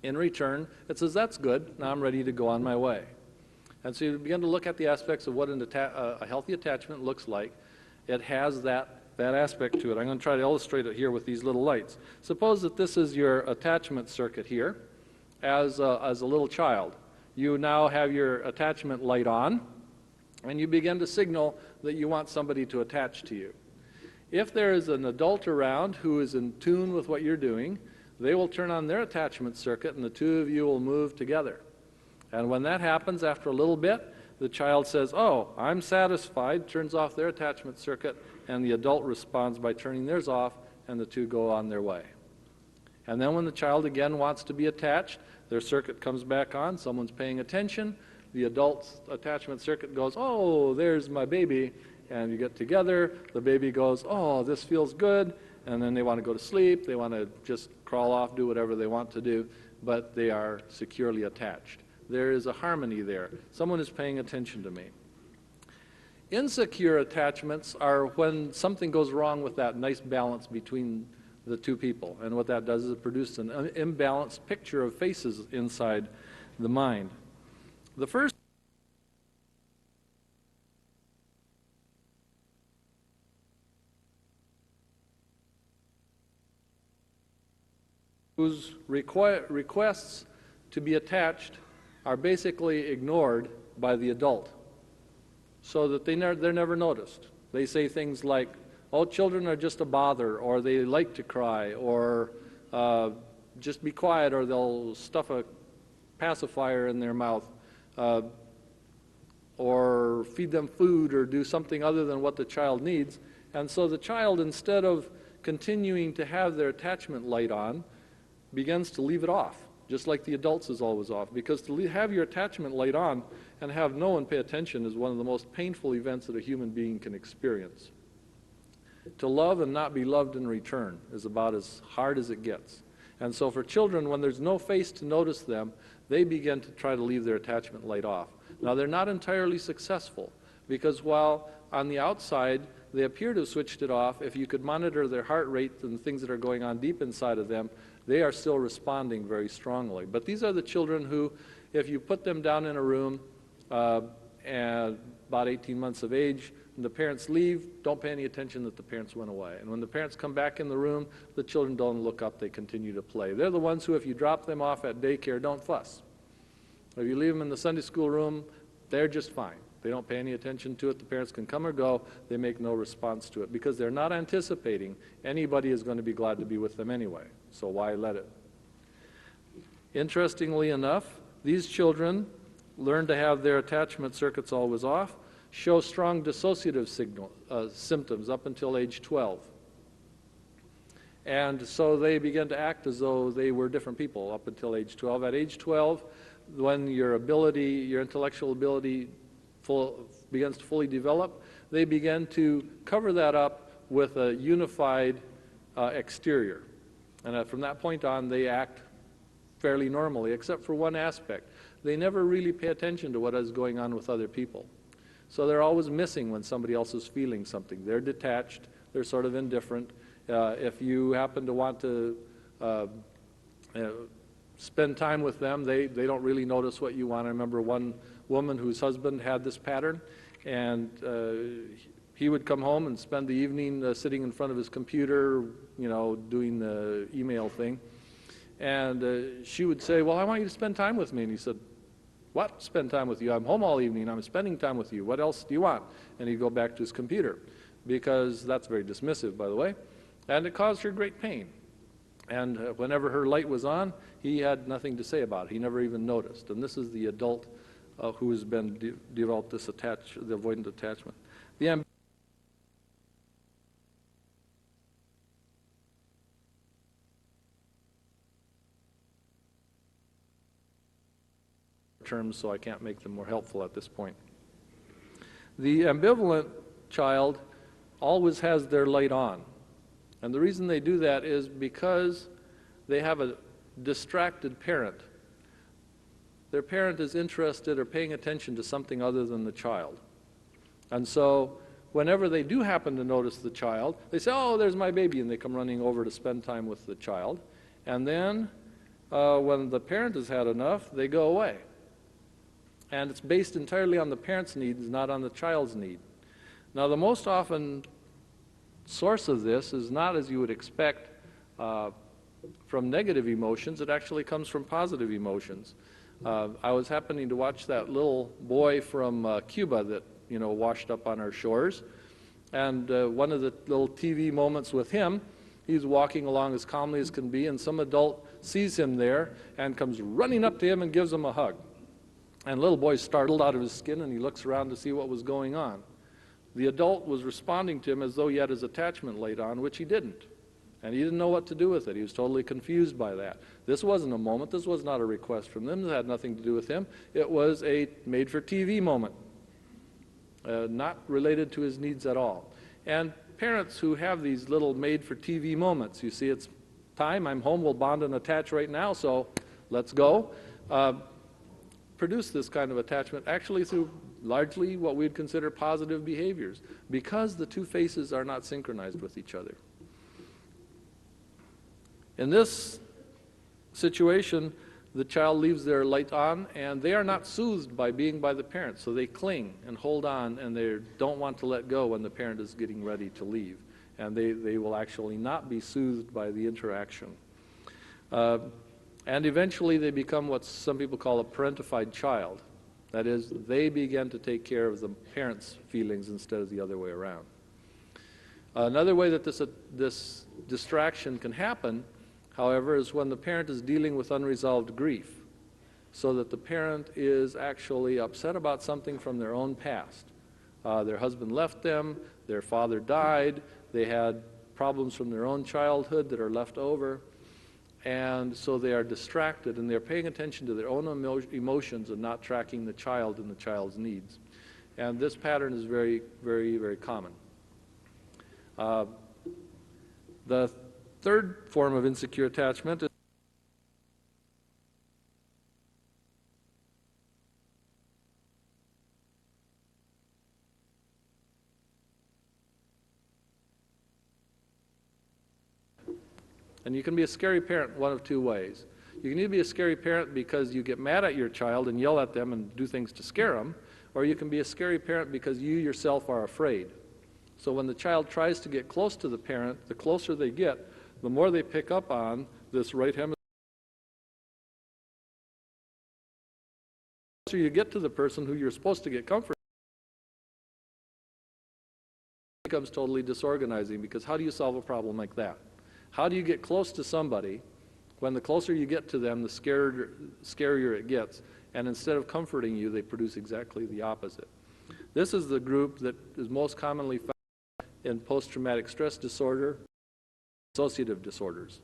S1: in return, it says, that's good, now I'm ready to go on my way. And so you begin to look at the aspects of what a healthy attachment looks like. It has that aspect to it. I'm going to try to illustrate it here with these little lights. Suppose that this is your attachment circuit here as a little child. You now have your attachment light on, and you begin to signal that you want somebody to attach to you. If there is an adult around who is in tune with what you're doing, they will turn on their attachment circuit, and the two of you will move together. And when that happens, after a little bit, the child says, oh, I'm satisfied, turns off their attachment circuit, and the adult responds by turning theirs off, and the two go on their way. And then when the child again wants to be attached, their circuit comes back on, someone's paying attention, the adult's attachment circuit goes, oh, there's my baby, and you get together, the baby goes, oh, this feels good, and then they want to go to sleep, they want to just crawl off, do whatever they want to do, but they are securely attached. There is a harmony there. Someone is paying attention to me. Insecure attachments are when something goes wrong with that nice balance between the two people. And what that does is it produces an imbalanced picture of faces inside the mind. The first whose requests to be attached are basically ignored by the adult, so that they're never noticed. They say things like, oh, children are just a bother, or they like to cry, or just be quiet, or they'll stuff a pacifier in their mouth, or feed them food, or do something other than what the child needs. And so the child, instead of continuing to have their attachment light on, begins to leave it off, just like the adults is always off. Because to have your attachment light on and have no one pay attention is one of the most painful events that a human being can experience. To love and not be loved in return is about as hard as it gets. And so for children, when there's no face to notice them, they begin to try to leave their attachment light off. Now, they're not entirely successful, because while on the outside they appear to have switched it off, if you could monitor their heart rate and the things that are going on deep inside of them, they are still responding very strongly. But these are the children who, if you put them down in a room and about 18 months of age, and the parents leave, don't pay any attention that the parents went away. And when the parents come back in the room, the children don't look up, they continue to play. They're the ones who, if you drop them off at daycare, don't fuss. If you leave them in the Sunday school room, they're just fine. They don't pay any attention to it. The parents can come or go. They make no response to it, because they're not anticipating anybody is going to be glad to be with them anyway. So why let it? Interestingly enough, these children learn to have their attachment circuits always off, show strong dissociative symptoms up until age 12. And so they begin to act as though they were different people up until age 12. At age 12, when your intellectual ability begins to fully develop, they begin to cover that up with a unified exterior. And from that point on, they act fairly normally, except for one aspect. They never really pay attention to what is going on with other people. So they're always missing when somebody else is feeling something. They're detached. They're sort of indifferent. If you happen to want to spend time with them, they don't really notice what you want. I remember one woman whose husband had this pattern, and he would come home and spend the evening sitting in front of his computer, doing the email thing. And she would say, well, I want you to spend time with me. And he said, what? Spend time with you? I'm home all evening. I'm spending time with you. What else do you want? And he'd go back to his computer, because that's very dismissive, by the way. And it caused her great pain. And whenever her light was on, he had nothing to say about it. He never even noticed. And this is the adult who has been developed the avoidant attachment. The terms, so I can't make them more helpful at this point. The ambivalent child always has their light on. And the reason they do that is because they have a distracted parent. Their parent is interested or paying attention to something other than the child. And so whenever they do happen to notice the child, they say, oh, there's my baby, and they come running over to spend time with the child. And then when the parent has had enough, they go away. And it's based entirely on the parent's needs, not on the child's need. Now, the most often source of this is not, as you would expect, from negative emotions. It actually comes from positive emotions. I was happening to watch that little boy from Cuba that washed up on our shores, and one of the little TV moments with him, he's walking along as calmly as can be, and some adult sees him there and comes running up to him and gives him a hug. And the little boy's startled out of his skin, and he looks around to see what was going on. The adult was responding to him as though he had his attachment light on, which he didn't. And he didn't know what to do with it. He was totally confused by that. This wasn't a moment. This was not a request from them. It had nothing to do with him. It was a made-for-TV moment, not related to his needs at all. And parents who have these little made-for-TV moments, you see, it's time, I'm home, we'll bond and attach right now, so let's go, produce this kind of attachment actually through largely what we'd consider positive behaviors, because the two faces are not synchronized with each other. In this situation, the child leaves their light on, and they are not soothed by being by the parent, so they cling and hold on, and they don't want to let go when the parent is getting ready to leave. And they will actually not be soothed by the interaction. Uh, and eventually they become what some people call a parentified child. That is, they begin to take care of the parents' feelings instead of the other way around. Another way that this distraction can happen, however, is when the parent is dealing with unresolved grief, so that the parent is actually upset about something from their own past. Their husband left them, their father died, they had problems from their own childhood that are left over, and so they are distracted and they're paying attention to their own emotions and not tracking the child and the child's needs. And this pattern is very, very, very common. The third form of insecure attachment is and you can be a scary parent one of two ways. You can either be a scary parent because you get mad at your child and yell at them and do things to scare them, or you can be a scary parent because you yourself are afraid. So when the child tries to get close to the parent, the closer they get, the more they pick up on this right hemisphere. The closer you get to the person who you're supposed to get comfort, it becomes totally disorganizing, because how do you solve a problem like that? How do you get close to somebody when the closer you get to them, the scarier it gets, and instead of comforting you, they produce exactly the opposite? This is the group that is most commonly found in post-traumatic stress disorder, dissociative disorders.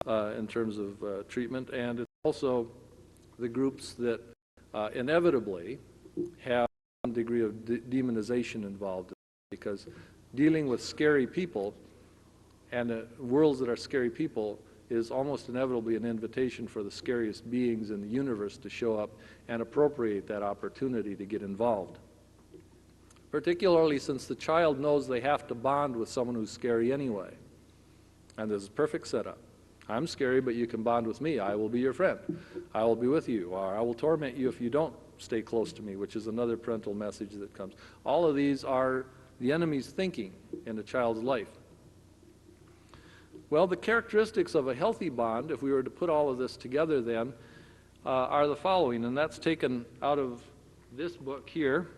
S1: In terms of treatment, and it's also the groups that inevitably have some degree of demonization involved, because dealing with scary people and worlds that are scary people is almost inevitably an invitation for the scariest beings in the universe to show up and appropriate that opportunity to get involved. Particularly since the child knows they have to bond with someone who's scary anyway. And this is a perfect setup. I'm scary, but you can bond with me. I will be your friend. I will be with you, or I will torment you if you don't stay close to me, which is another parental message that comes. All of these are the enemy's thinking in a child's life. Well, the characteristics of a healthy bond, if we were to put all of this together then, are the following, and that's taken out of this book here,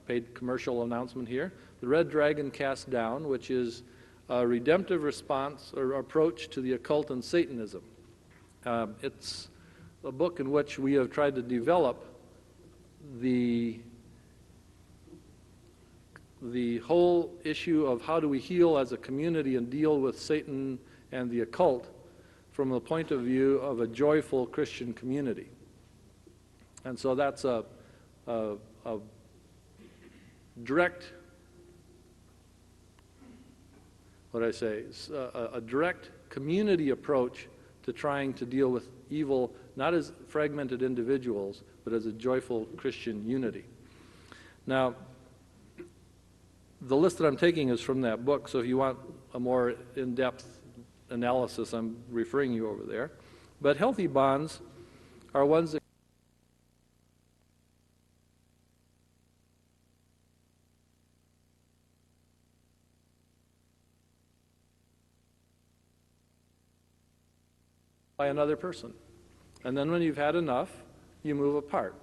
S1: paid commercial announcement here, The Red Dragon Cast Down, which is a redemptive response or approach to the occult and Satanism. It's a book in which we have tried to develop the whole issue of how do we heal as a community and deal with Satan and the occult from the point of view of a joyful Christian community. And so that's a direct, a direct community approach to trying to deal with evil, not as fragmented individuals, but as a joyful Christian unity. Now, the list that I'm taking is from that book, so if you want a more in-depth analysis, I'm referring you over there. But healthy bonds are ones that by another person. And then when you've had enough, you move apart.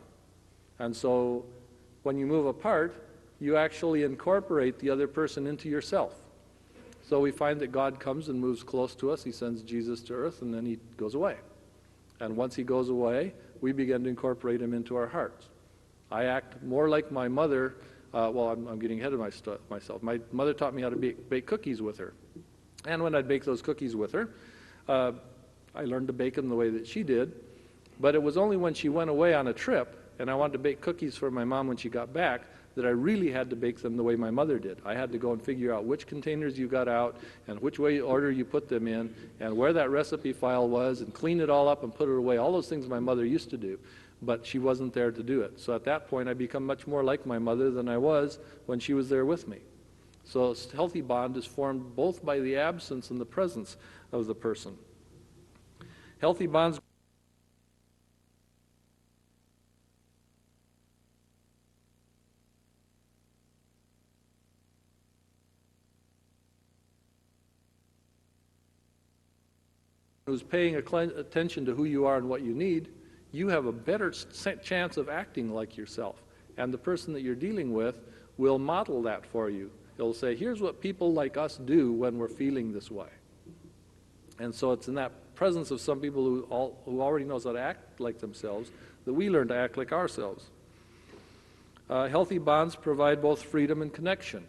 S1: And so when you move apart, you actually incorporate the other person into yourself. So we find that God comes and moves close to us. He sends Jesus to earth, and then he goes away. And once he goes away, we begin to incorporate him into our hearts. I act more like my mother. I'm getting ahead of myself. My mother taught me how to bake cookies with her. And when I'd bake those cookies with her, I learned to bake them the way that she did. But it was only when she went away on a trip, and I wanted to bake cookies for my mom when she got back, that I really had to bake them the way my mother did. I had to go and figure out which containers you got out and which order you put them in and where that recipe file was and clean it all up and put it away. All those things my mother used to do, but she wasn't there to do it. So at that point, I become much more like my mother than I was when she was there with me. So a healthy bond is formed both by the absence and the presence of the person. Healthy bonds who's paying attention to who you are and what you need, you have a better chance of acting like yourself. And the person that you're dealing with will model that for you. It'll say, here's what people like us do when we're feeling this way. And so it's in that presence of some people who already knows how to act like themselves that we learn to act like ourselves. Healthy bonds provide both freedom and connection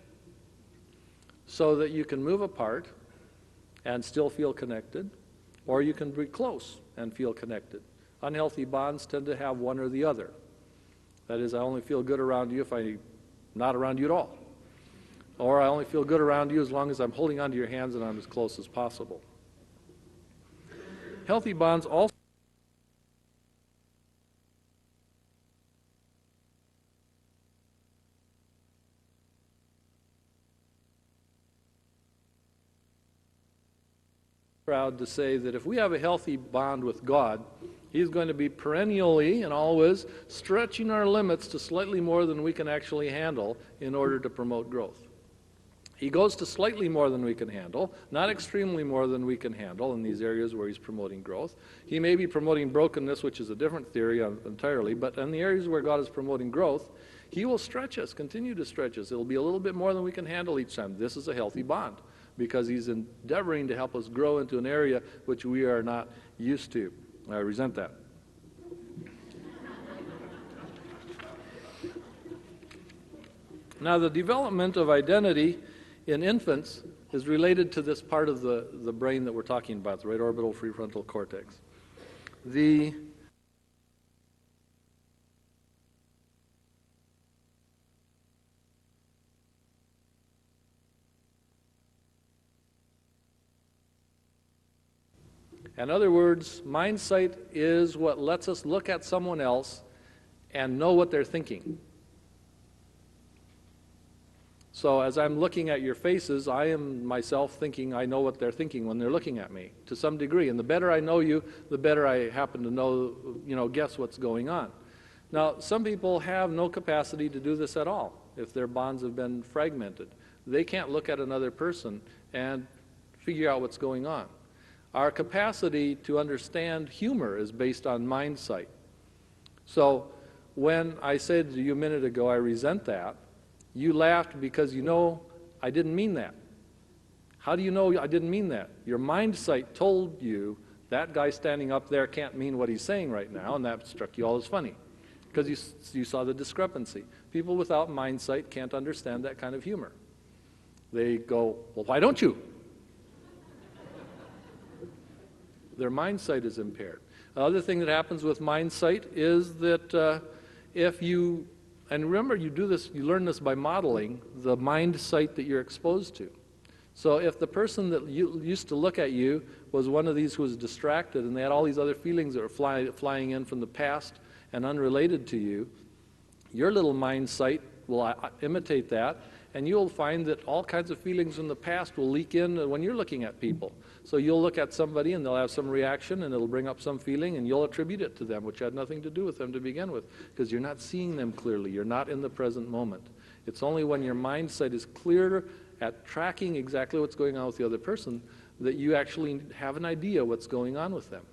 S1: so that you can move apart and still feel connected, or you can be close and feel connected. Unhealthy bonds tend to have one or the other. That is, I only feel good around you if I'm not around you at all. Or I only feel good around you as long as I'm holding onto your hands and I'm as close as possible. Healthy bonds also proud to say that if we have a healthy bond with God, He's going to be perennially and always stretching our limits to slightly more than we can actually handle in order to promote growth. He goes to slightly more than we can handle, not extremely more than we can handle in these areas where He's promoting growth. He may be promoting brokenness, which is a different theory entirely, but in the areas where God is promoting growth, He will stretch us, continue to stretch us. It'll be a little bit more than we can handle each time. This is a healthy bond because He's endeavoring to help us grow into an area which we are not used to. I resent that. Now, the development of identity in infants is related to this part of the brain that we're talking about, the right orbital prefrontal cortex. In other words, mind sight is what lets us look at someone else and know what they're thinking. So as I'm looking at your faces, I am myself thinking I know what they're thinking when they're looking at me to some degree. And the better I know you, the better I happen to know, guess what's going on. Now, some people have no capacity to do this at all if their bonds have been fragmented. They can't look at another person and figure out what's going on. Our capacity to understand humor is based on mind sight. So when I said to you a minute ago, I resent that, you laughed because you know I didn't mean that. How do you know I didn't mean that? Your mind sight told you that guy standing up there can't mean what he's saying right now, and that struck you all as funny because you saw the discrepancy. People without mind sight can't understand that kind of humor. They go, well, why don't you? Their mind sight is impaired. Another thing that happens with mind sight is that if you, and remember you learn this by modeling the mind sight that you're exposed to. So if the person that used to look at you was one of these who was distracted and they had all these other feelings that were flying in from the past and unrelated to you, your little mind sight will imitate that, and you'll find that all kinds of feelings from the past will leak in when you're looking at people. So you'll look at somebody and they'll have some reaction and it'll bring up some feeling and you'll attribute it to them, which had nothing to do with them to begin with, because you're not seeing them clearly. You're not in the present moment. It's only when your mind sight is clear at tracking exactly what's going on with the other person that you actually have an idea what's going on with them.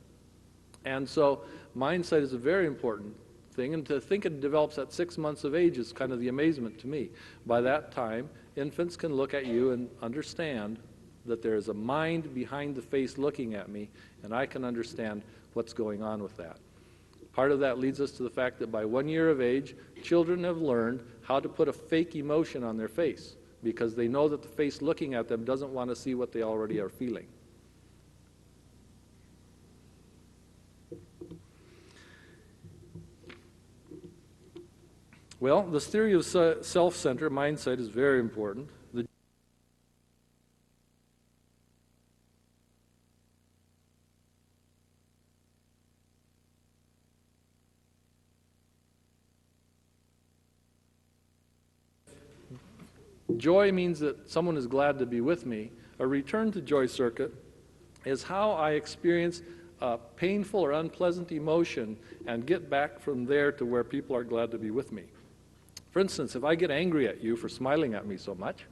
S1: And so mind sight is a very important thing, and to think it develops at 6 months of age is kind of the amazement to me. By that time, infants can look at you and understand that there is a mind behind the face looking at me, and I can understand what's going on with that. Part of that leads us to the fact that by 1 year of age, children have learned how to put a fake emotion on their face because they know that the face looking at them doesn't want to see what they already are feeling. Well, this theory of self-centered mindset is very important. Joy means that someone is glad to be with me. A return to joy circuit is how I experience a painful or unpleasant emotion and get back from there to where people are glad to be with me. For instance, if I get angry at you for smiling at me so much,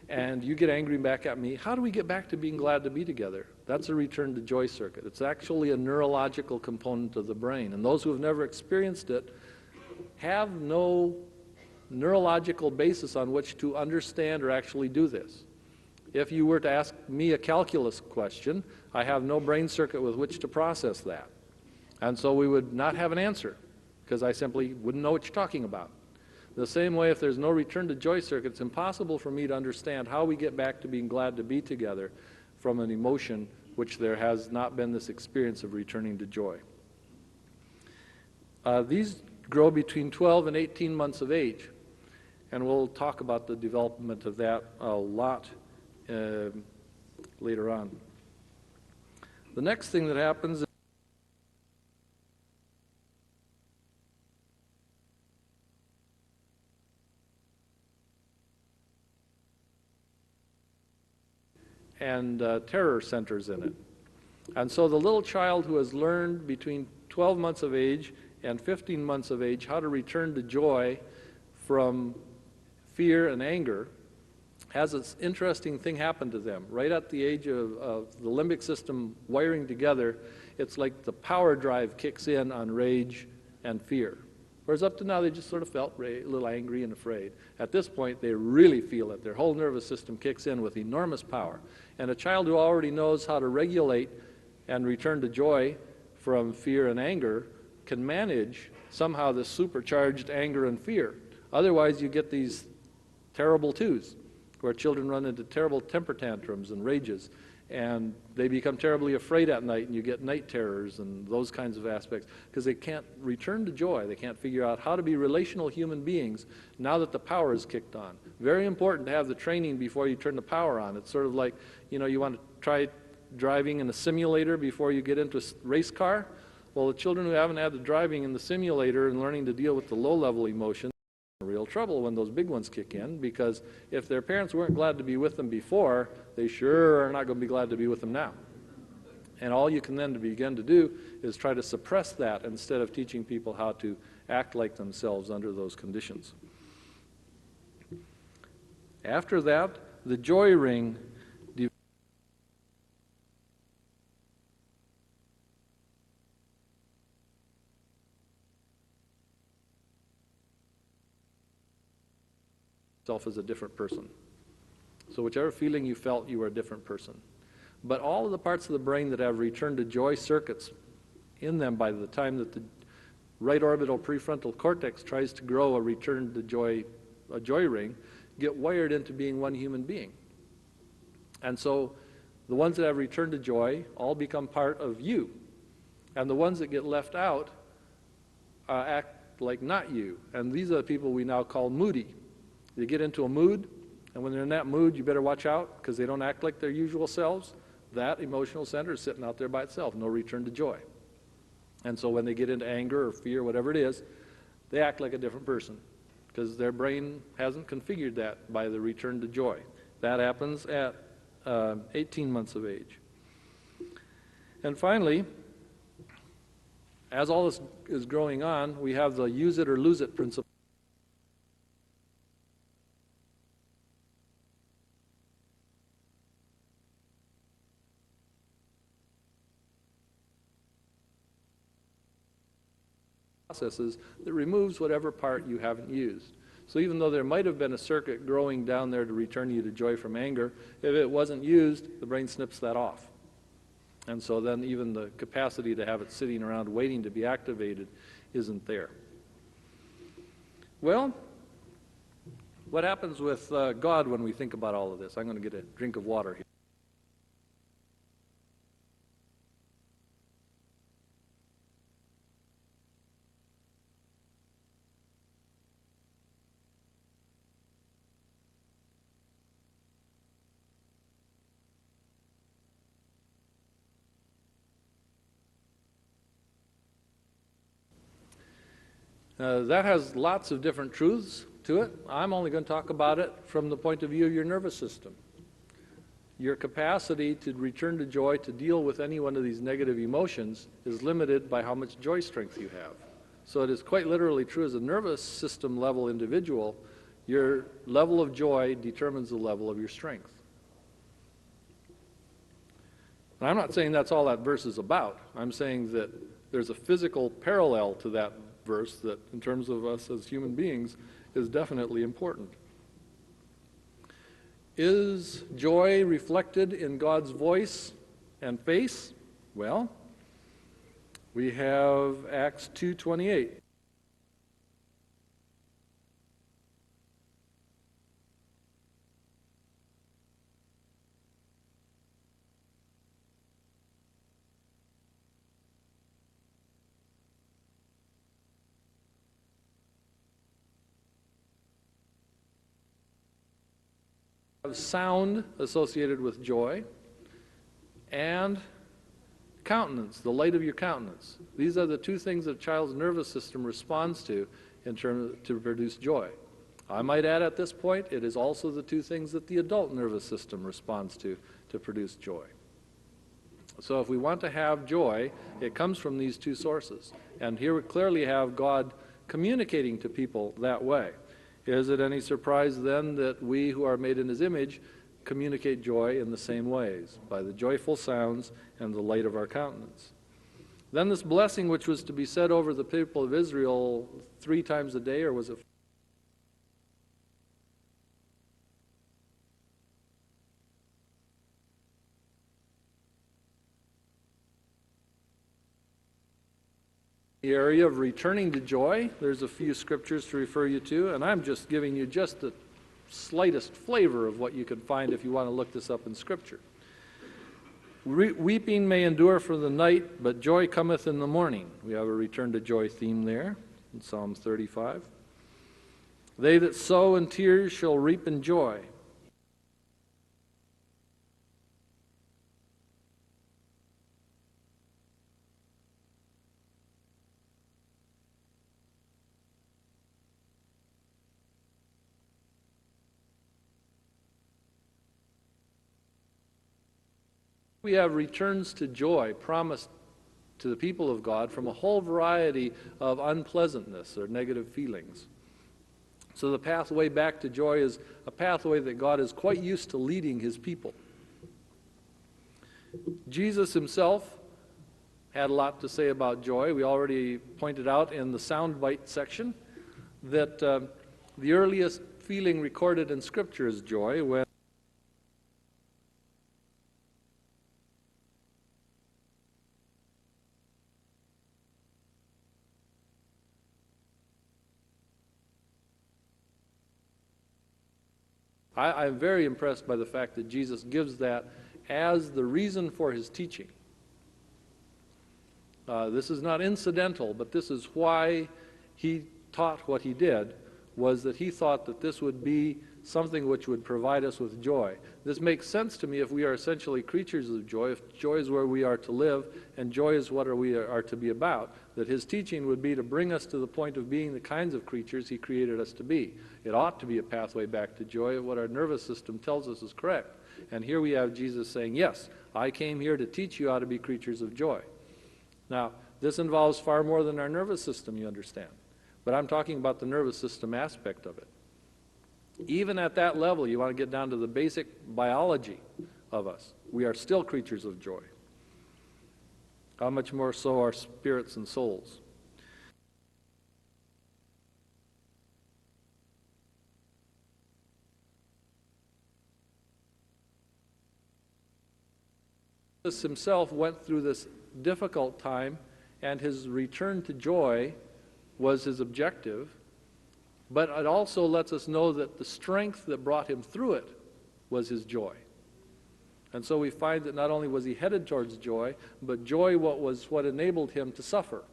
S1: and you get angry back at me, how do we get back to being glad to be together? That's a return to joy circuit. It's actually a neurological component of the brain, and those who have never experienced it have no neurological basis on which to understand or actually do this. If you were to ask me a calculus question, I have no brain circuit with which to process that. And so we would not have an answer, because I simply wouldn't know what you're talking about. The same way, if there's no return to joy circuit, it's impossible for me to understand how we get back to being glad to be together from an emotion which there has not been this experience of returning to joy. These grow between 12 and 18 months of age, and we'll talk about the development of that a lot later on. The next thing that happens and terror centers in it. And so the little child who has learned between 12 months of age and 15 months of age how to return to joy from fear and anger has this interesting thing happen to them. Right at the age of the limbic system wiring together, it's like the power drive kicks in on rage and fear. Whereas up to now, they just sort of felt a little angry and afraid. At this point, they really feel it. Their whole nervous system kicks in with enormous power. And a child who already knows how to regulate and return to joy from fear and anger can manage somehow this supercharged anger and fear. Otherwise, you get these terrible twos, where children run into terrible temper tantrums and rages, and they become terribly afraid at night, and you get night terrors and those kinds of aspects, because they can't return to joy. They can't figure out how to be relational human beings now that the power is kicked on. Very important to have the training before you turn the power on. It's sort of like, you know, you want to try driving in a simulator before you get into a race car. Well, the children who haven't had the driving in the simulator and learning to deal with the low-level emotions are in real trouble when those big ones kick in, because if their parents weren't glad to be with them before, they sure are not going to be glad to be with them now. And all you can then begin to do is try to suppress that instead of teaching people how to act like themselves under those conditions. After that, the joy ring itself as a different person. So whichever feeling you felt, you were a different person. But all of the parts of the brain that have return to joy circuits in them by the time that the right orbital prefrontal cortex tries to grow a return to joy, a joy ring, get wired into being one human being. And so the ones that have return to joy all become part of you. And the ones that get left out act like not you. And these are the people we now call moody. They get into a mood, and when they're in that mood, you better watch out, because they don't act like their usual selves. That emotional center is sitting out there by itself, no return to joy. And so when they get into anger or fear, whatever it is, they act like a different person, because their brain hasn't configured that by the return to joy. That happens at 18 months of age. And finally, as all this is growing on, we have the use it or lose it principle. Processes that removes whatever part you haven't used. So even though there might have been a circuit growing down there to return you to joy from anger, if it wasn't used, the brain snips that off. And so then even the capacity to have it sitting around waiting to be activated isn't there. Well, what happens with God when we think about all of this? I'm going to get a drink of water here. That has lots of different truths to it. I'm only going to talk about it from the point of view of your nervous system. Your capacity to return to joy, to deal with any one of these negative emotions, is limited by how much joy strength you have. So it is quite literally true as a nervous system level individual, Your level of joy determines the level of your strength. And I'm not saying that's all that verse is about. I'm saying that there's a physical parallel to that verse that, in terms of us as human beings, is definitely important. Is joy reflected in God's voice and face? Well, we have Acts 2:28. Sound associated with joy, and countenance, the light of your countenance. These are the two things that a child's nervous system responds to in terms to produce joy. I might add at this point, it is also the two things that the adult nervous system responds to produce joy. So if we want to have joy, it comes from these two sources. And here we clearly have God communicating to people that way. Is it any surprise then that we who are made in His image communicate joy in the same ways, by the joyful sounds and the light of our countenance? Then this blessing which was to be said over the people of Israel 3 times a day, or was it the area of returning to joy? There's a few scriptures to refer you to, and I'm just giving you just the slightest flavor of what you can find if you want to look this up in Scripture. Weeping may endure for the night, but joy cometh in the morning. We have a return to joy theme there in Psalm 35. They that sow in tears shall reap in joy. We have returns to joy promised to the people of God from a whole variety of unpleasantness or negative feelings. So the pathway back to joy is a pathway that God is quite used to leading His people. Jesus Himself had a lot to say about joy. We already pointed out in the soundbite section that the earliest feeling recorded in Scripture is joy, when I'm very impressed by the fact that Jesus gives that as the reason for His teaching. This is not incidental, but this is why He taught what He did, was that He thought that this would be something which would provide us with joy. This makes sense to me if we are essentially creatures of joy, if joy is where we are to live, and joy is what we are to be about, that His teaching would be to bring us to the point of being the kinds of creatures He created us to be. It ought to be a pathway back to joy, what our nervous system tells us is correct. And here we have Jesus saying, yes, I came here to teach you how to be creatures of joy. Now, this involves far more than our nervous system, you understand. But I'm talking about the nervous system aspect of it. Even at that level, you want to get down to the basic biology of us. We are still creatures of joy. How much more so our spirits and souls? Jesus Himself went through this difficult time, and His return to joy was His objective. But it also lets us know that the strength that brought Him through it was His joy. And so we find that not only was He headed towards joy, but joy was what enabled Him to suffer.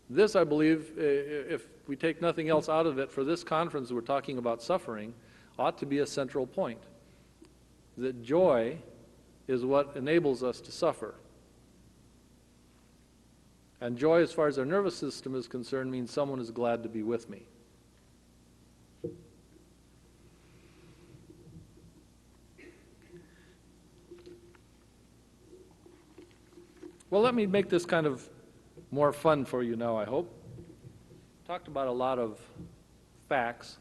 S1: This, I believe, if we take nothing else out of it, for this conference we're talking about suffering, ought to be a central point. That joy is what enables us to suffer. And joy, as far as our nervous system is concerned, means someone is glad to be with me. Well, let me make this kind of more fun for you now, I hope. Talked about a lot of facts,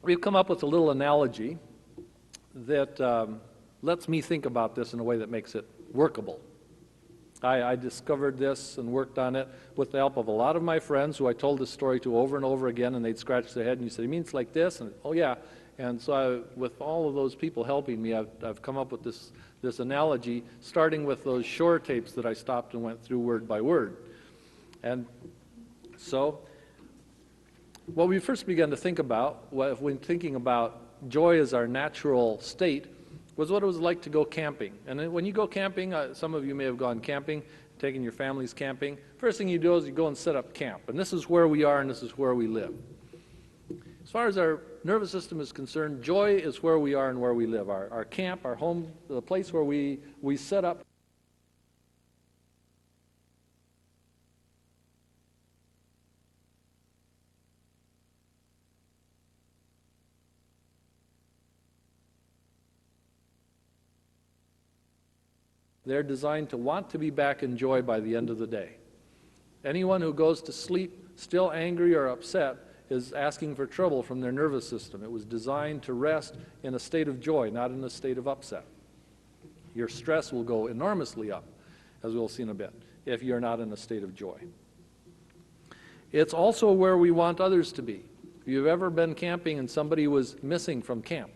S1: we've come up with a little analogy that lets me think about this in a way that makes it workable. I discovered this and worked on it with the help of a lot of my friends who I told this story to over and over again, and they'd scratch their head and you say, "You mean it's like this?" And oh yeah. And so with all of those people helping me, I've come up with this analogy, starting with those Shore tapes that I stopped and went through word by word. And so what we first began to think about, when thinking about joy as our natural state, was what it was like to go camping. And then when you go camping, some of you may have gone camping, taking your families camping. First thing you do is you go and set up camp. And this is where we are and this is where we live. As far as our nervous system is concerned, joy is where we are and where we live. Our camp, our home, the place where we set up. They're designed to want to be back in joy by the end of the day. Anyone who goes to sleep still angry or upset is asking for trouble from their nervous system. It was designed to rest in a state of joy, not in a state of upset. Your stress will go enormously up, as we'll see in a bit, if you're not in a state of joy. It's also where we want others to be. If you've ever been camping and somebody was missing from camp,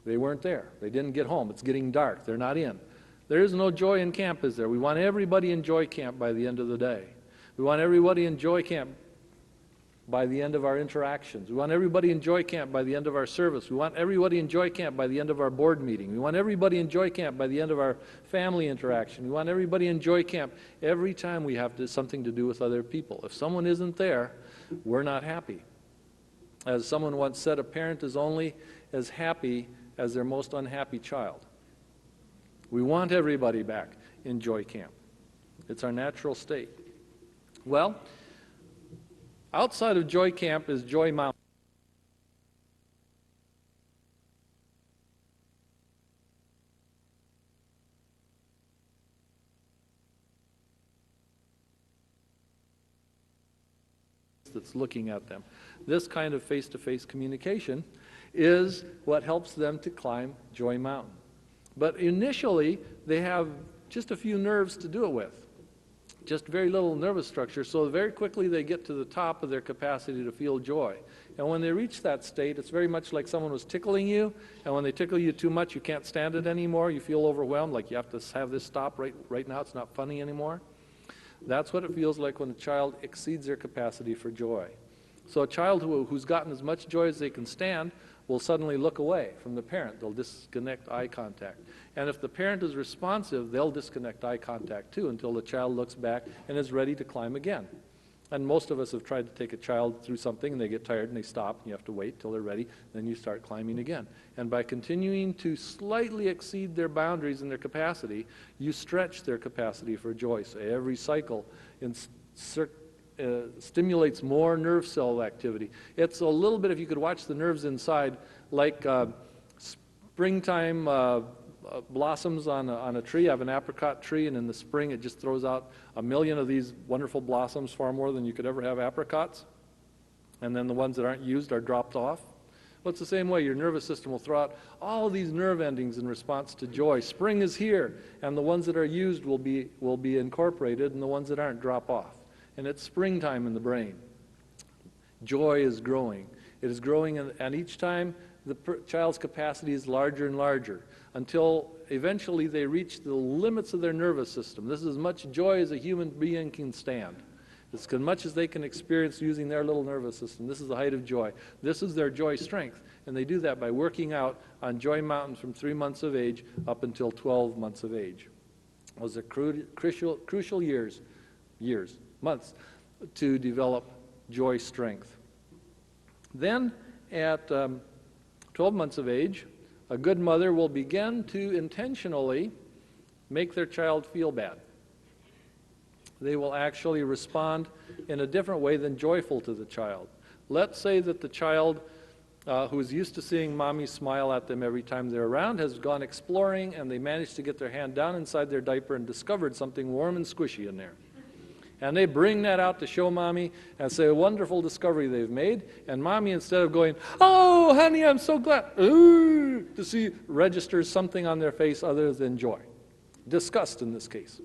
S1: they weren't there, they didn't get home, it's getting dark, they're not in. There is no joy in camp, is there? We want everybody in joy camp by the end of the day. We want everybody in joy camp by the end of our interactions. We want everybody in joy camp by the end of our service. We want everybody in joy camp by the end of our board meeting. We want everybody in joy camp by the end of our family interaction. We want everybody in joy camp every time we have something to do with other people. If someone isn't there, we're not happy. As someone once said, a parent is only as happy as their most unhappy child. We want everybody back in joy camp. It's our natural state. Well, outside of joy camp is Joy Mountain. That's looking at them. This kind of face-to-face communication is what helps them to climb Joy Mountain. But initially, they have just a few nerves to do it with, just very little nervous structure, so very quickly they get to the top of their capacity to feel joy. And when they reach that state, it's very much like someone was tickling you, and when they tickle you too much, you can't stand it anymore, you feel overwhelmed, like you have to have this stop right now, it's not funny anymore. That's what it feels like when a child exceeds their capacity for joy. So a child who's gotten as much joy as they can stand will suddenly look away from the parent. They'll disconnect eye contact. And if the parent is responsive, they'll disconnect eye contact too until the child looks back and is ready to climb again. And most of us have tried to take a child through something and they get tired and they stop and you have to wait till they're ready, then you start climbing again. And by continuing to slightly exceed their boundaries and their capacity, you stretch their capacity for joy. So every cycle stimulates more nerve cell activity. It's a little bit, if you could watch the nerves inside, like springtime blossoms on a tree. I have an apricot tree, and in the spring it just throws out 1 million of these wonderful blossoms, far more than you could ever have apricots. And then the ones that aren't used are dropped off. Well, it's the same way. Your nervous system will throw out all these nerve endings in response to joy. Spring is here, and the ones that are used will be incorporated, and the ones that aren't drop off. And it's springtime in the brain. Joy is growing. It is growing, and each time the child's capacity is larger and larger until eventually they reach the limits of their nervous system. This is as much joy as a human being can stand. It's as much as they can experience using their little nervous system. This is the height of joy. This is their joy strength. And they do that by working out on Joy Mountain from 3 months of age up until 12 months of age. Those are crucial months to develop joy strength. Then at 12 months of age, a good mother will begin to intentionally make their child feel bad. They will actually respond in a different way than joyful to the child. Let's say that the child who's used to seeing mommy smile at them every time they're around has gone exploring and they managed to get their hand down inside their diaper and discovered something warm and squishy in there. And they bring that out to show Mommy and say a wonderful discovery they've made. And Mommy, instead of going, "Oh, honey, I'm so glad," ooh, to see, registers something on their face other than joy. Disgust in this case.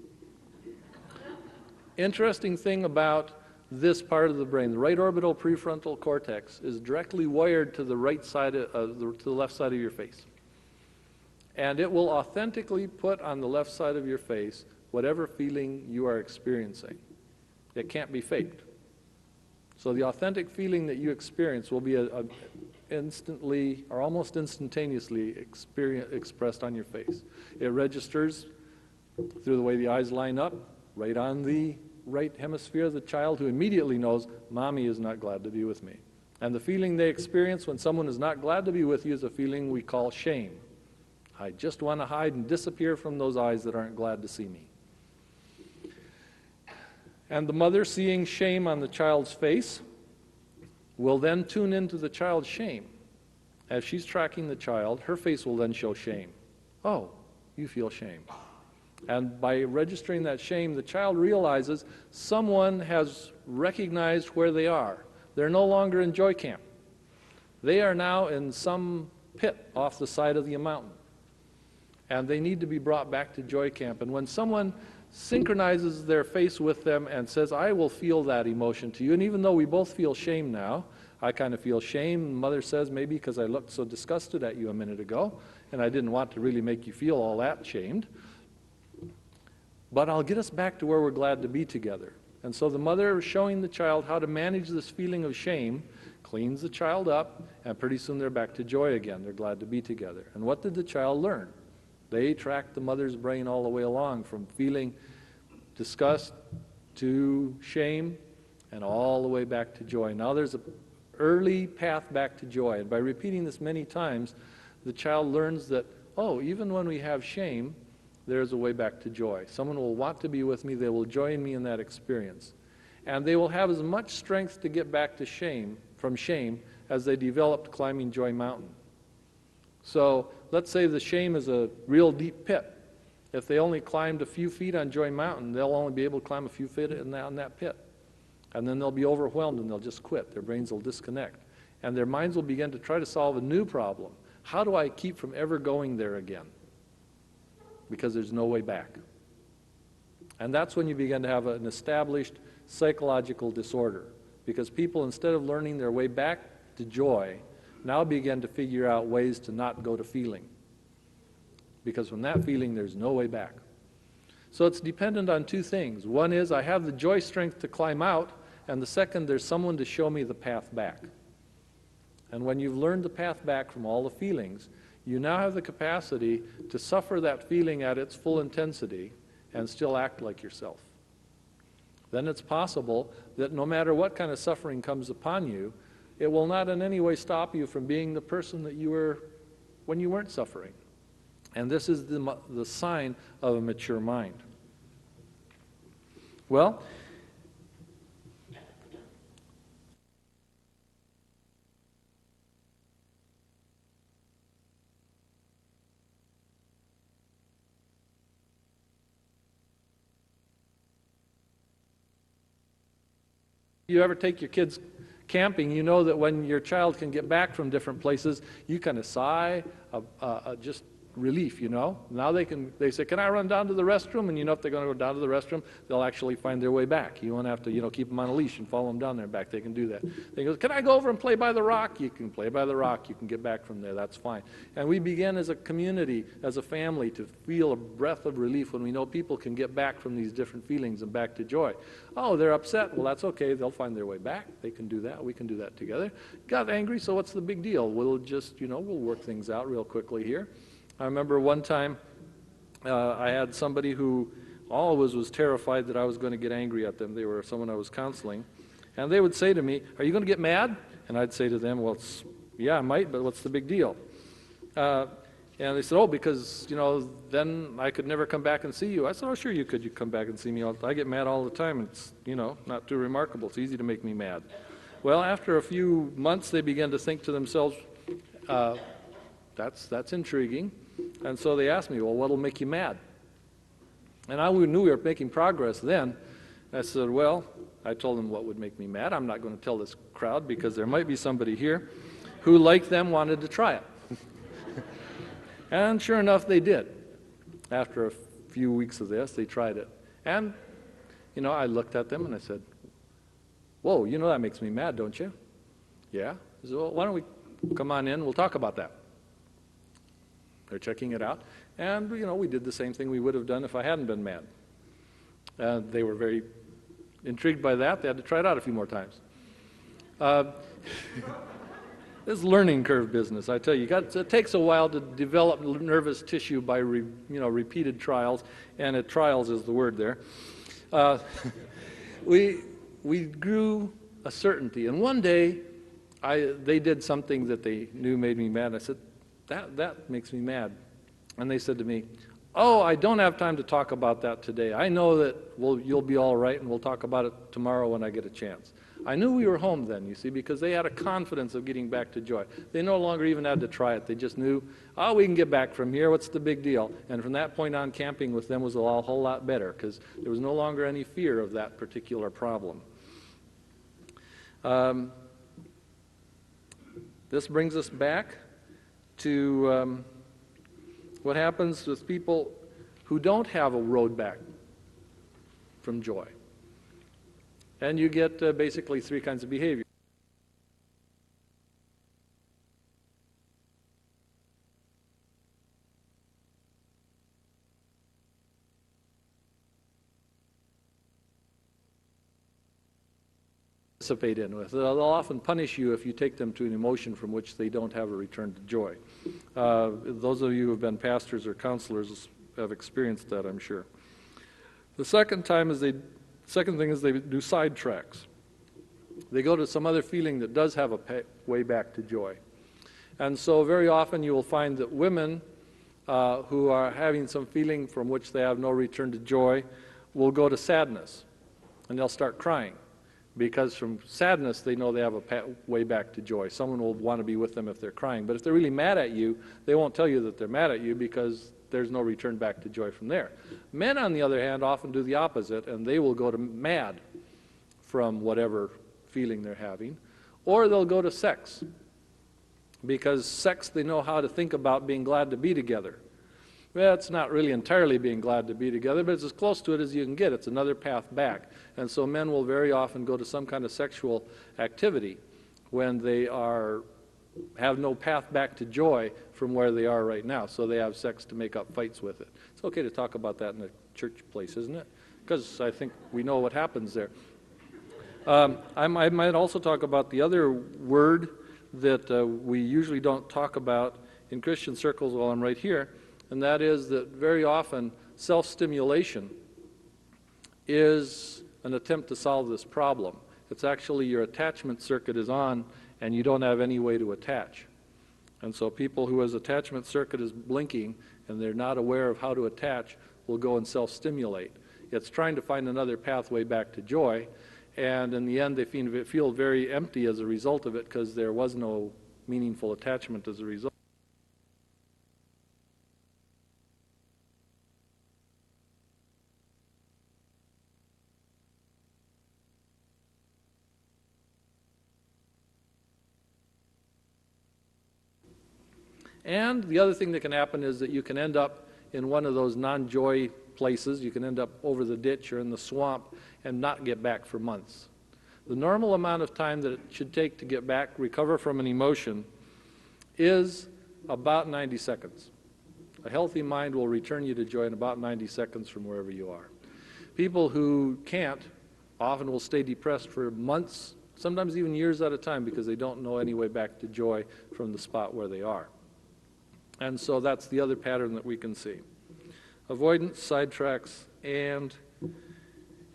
S1: Interesting thing about this part of the brain, the right orbital prefrontal cortex is directly wired to the right side to the left side of your face. And it will authentically put on the left side of your face whatever feeling you are experiencing. It can't be faked. So the authentic feeling that you experience will be instantly or almost instantaneously expressed on your face. It registers through the way the eyes line up, right on the right hemisphere of the child, who immediately knows, Mommy is not glad to be with me. And the feeling they experience when someone is not glad to be with you is a feeling we call shame. I just want to hide and disappear from those eyes that aren't glad to see me. And the mother, seeing shame on the child's face, will then tune into the child's shame. As she's tracking the child, her face will then show shame. Oh, you feel shame. And by registering that shame, the child realizes someone has recognized where they are. They're no longer in joy camp. They are now in some pit off the side of the mountain. And they need to be brought back to joy camp. And when someone synchronizes their face with them and says, I will feel that emotion to you, and even though we both feel shame now, I kind of feel shame, Mother says, maybe because I looked so disgusted at you a minute ago, and I didn't want to really make you feel all that shamed. But I'll get us back to where we're glad to be together. And so the mother is showing the child how to manage this feeling of shame, cleans the child up, and pretty soon they're back to joy again. They're glad to be together. And what did the child learn? They tracked the mother's brain all the way along, from feeling disgust to shame and all the way back to joy. Now there's an early path back to joy. And by repeating this many times, the child learns that, oh, even when we have shame, there's a way back to joy. Someone will want to be with me. They will join me in that experience. And they will have as much strength to get back to shame, from shame, as they developed climbing Joy Mountain. So let's say the shame is a real deep pit. If they only climbed a few feet on Joy Mountain, they'll only be able to climb a few feet in that pit. And then they'll be overwhelmed and they'll just quit. Their brains will disconnect. And their minds will begin to try to solve a new problem. How do I keep from ever going there again? Because there's no way back. And that's when you begin to have an established psychological disorder. Because people, instead of learning their way back to joy, now begin to figure out ways to not go to feeling. Because from that feeling, there's no way back. So it's dependent on two things. One is I have the joy strength to climb out, and the second, there's someone to show me the path back. And when you've learned the path back from all the feelings, you now have the capacity to suffer that feeling at its full intensity and still act like yourself. Then it's possible that no matter what kind of suffering comes upon you, it will not in any way stop you from being the person that you were when you weren't suffering. And this is the sign of a mature mind. Well, you ever take your kids camping, you know that when your child can get back from different places, you kind of sigh, just relief, you know. Now they say, can I run down to the restroom? And you know if they're going to go down to the restroom, they'll actually find their way back. You won't have to, keep them on a leash and follow them down there and back. They can do that. They go, can I go over and play by the rock? You can play by the rock. You can get back from there. That's fine. And we begin as a community, as a family, to feel a breath of relief when we know people can get back from these different feelings and back to joy. Oh, they're upset. Well, that's okay. They'll find their way back. They can do that. We can do that together. Got angry, so what's the big deal? We'll just, we'll work things out real quickly here. I remember one time I had somebody who always was terrified that I was going to get angry at them. They were someone I was counseling. And they would say to me, are you going to get mad? And I'd say to them, well, yeah, I might, but what's the big deal? And they said, oh, because, then I could never come back and see you. I said, oh, sure you could. You come back and see me. I get mad all the time. It's, not too remarkable. It's easy to make me mad. Well, after a few months, they began to think to themselves, that's intriguing. And so they asked me, well, what'll make you mad? And I knew we were making progress then. I said, well, I told them what would make me mad. I'm not going to tell this crowd because there might be somebody here who, like them, wanted to try it. And sure enough, they did. After a few weeks of this, they tried it. And, I looked at them and I said, whoa, that makes me mad, don't you? Yeah. I said, well, why don't we come on in, we'll talk about that. They're checking it out. And, we did the same thing we would have done if I hadn't been mad. They were very intrigued by that. They had to try it out a few more times. This learning curve business, I tell you, it takes a while to develop nervous tissue by repeated trials, and trials is the word there. We grew a certainty, and one day they did something that they knew made me mad. I said, that makes me mad. And they said to me, oh, I don't have time to talk about that today. I know that you'll be all right, and we'll talk about it tomorrow when I get a chance. I knew we were home then, you see, because they had a confidence of getting back to joy. They no longer even had to try it. They just knew, we can get back from here. What's the big deal? And from that point on, camping with them was a whole lot better because there was no longer any fear of that particular problem. This brings us back to what happens with people who don't have a road back from joy. And you get basically three kinds of behavior. Participate in with. They'll often punish you if you take them to an emotion from which they don't have a return to joy. Those of you who have been pastors or counselors have experienced that, I'm sure. The second thing is they do sidetracks. They go to some other feeling that does have a way back to joy. And so very often you will find that women who are having some feeling from which they have no return to joy will go to sadness, and they'll start crying. Because from sadness, they know they have a way back to joy. Someone will want to be with them if they're crying. But if they're really mad at you, they won't tell you that they're mad at you because there's no return back to joy from there. Men, on the other hand, often do the opposite, and they will go to mad from whatever feeling they're having. Or they'll go to sex. Because sex, they know how to think about being glad to be together. Well, it's not really entirely being glad to be together, but it's as close to it as you can get. It's another path back. And so men will very often go to some kind of sexual activity when they have no path back to joy from where they are right now. So they have sex to make up fights with it. It's okay to talk about that in a church place, isn't it? Because I think we know what happens there. I might also talk about the other word that we usually don't talk about in Christian circles while I'm right here, and that is that very often self-stimulation is an attempt to solve this problem. It's actually your attachment circuit is on and you don't have any way to attach. And so people whose attachment circuit is blinking and they're not aware of how to attach will go and self-stimulate. It's trying to find another pathway back to joy, and in the end they feel very empty as a result of it because there was no meaningful attachment as a result. And the other thing that can happen is that you can end up in one of those non-joy places. You can end up over the ditch or in the swamp and not get back for months. The normal amount of time that it should take to get back, recover from an emotion, is about 90 seconds. A healthy mind will return you to joy in about 90 seconds from wherever you are. People who can't often will stay depressed for months, sometimes even years at a time, because they don't know any way back to joy from the spot where they are. And so that's the other pattern that we can see. Avoidance, sidetracks, and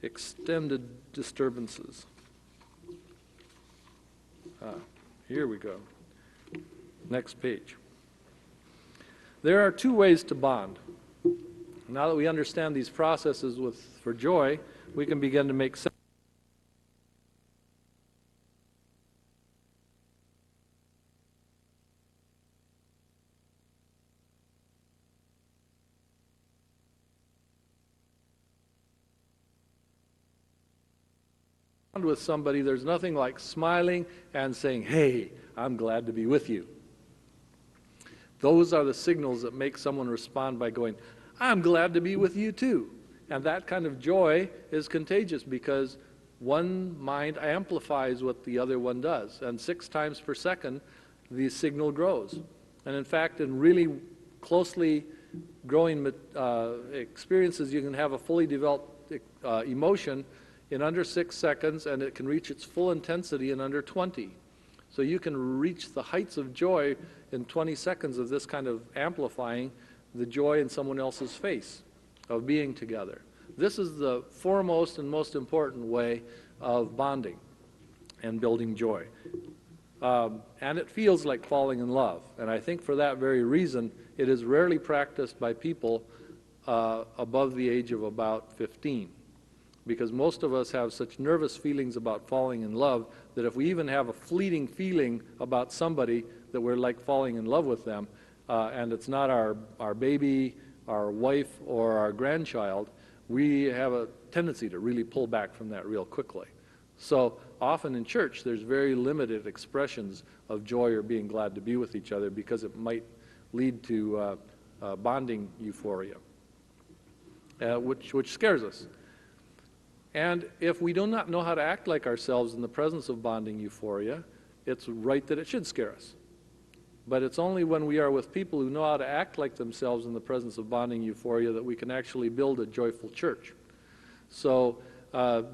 S1: extended disturbances. Here we go. Next page. There are two ways to bond. Now that we understand these processes for joy, we can begin to make sense. with somebody, there's nothing like smiling and saying, "Hey, I'm glad to be with you." Those are the signals that make someone respond by going, "I'm glad to be with you too." And that kind of joy is contagious because one mind amplifies what the other one does. And 6 times per second, the signal grows. And in fact, in really closely growing experiences, you can have a fully developed emotion in under 6 seconds, and it can reach its full intensity in under 20. So you can reach the heights of joy in 20 seconds of this kind of amplifying the joy in someone else's face of being together. This is the foremost and most important way of bonding and building joy. And it feels like falling in love. And I think for that very reason, it is rarely practiced by people above the age of about 15. Because most of us have such nervous feelings about falling in love that if we even have a fleeting feeling about somebody that we're like falling in love with them, and it's not our baby, our wife, or our grandchild, we have a tendency to really pull back from that real quickly. So often in church, there's very limited expressions of joy or being glad to be with each other because it might lead to bonding euphoria, which scares us. And if we do not know how to act like ourselves in the presence of bonding euphoria, it's right that it should scare us. But it's only when we are with people who know how to act like themselves in the presence of bonding euphoria that we can actually build a joyful church. So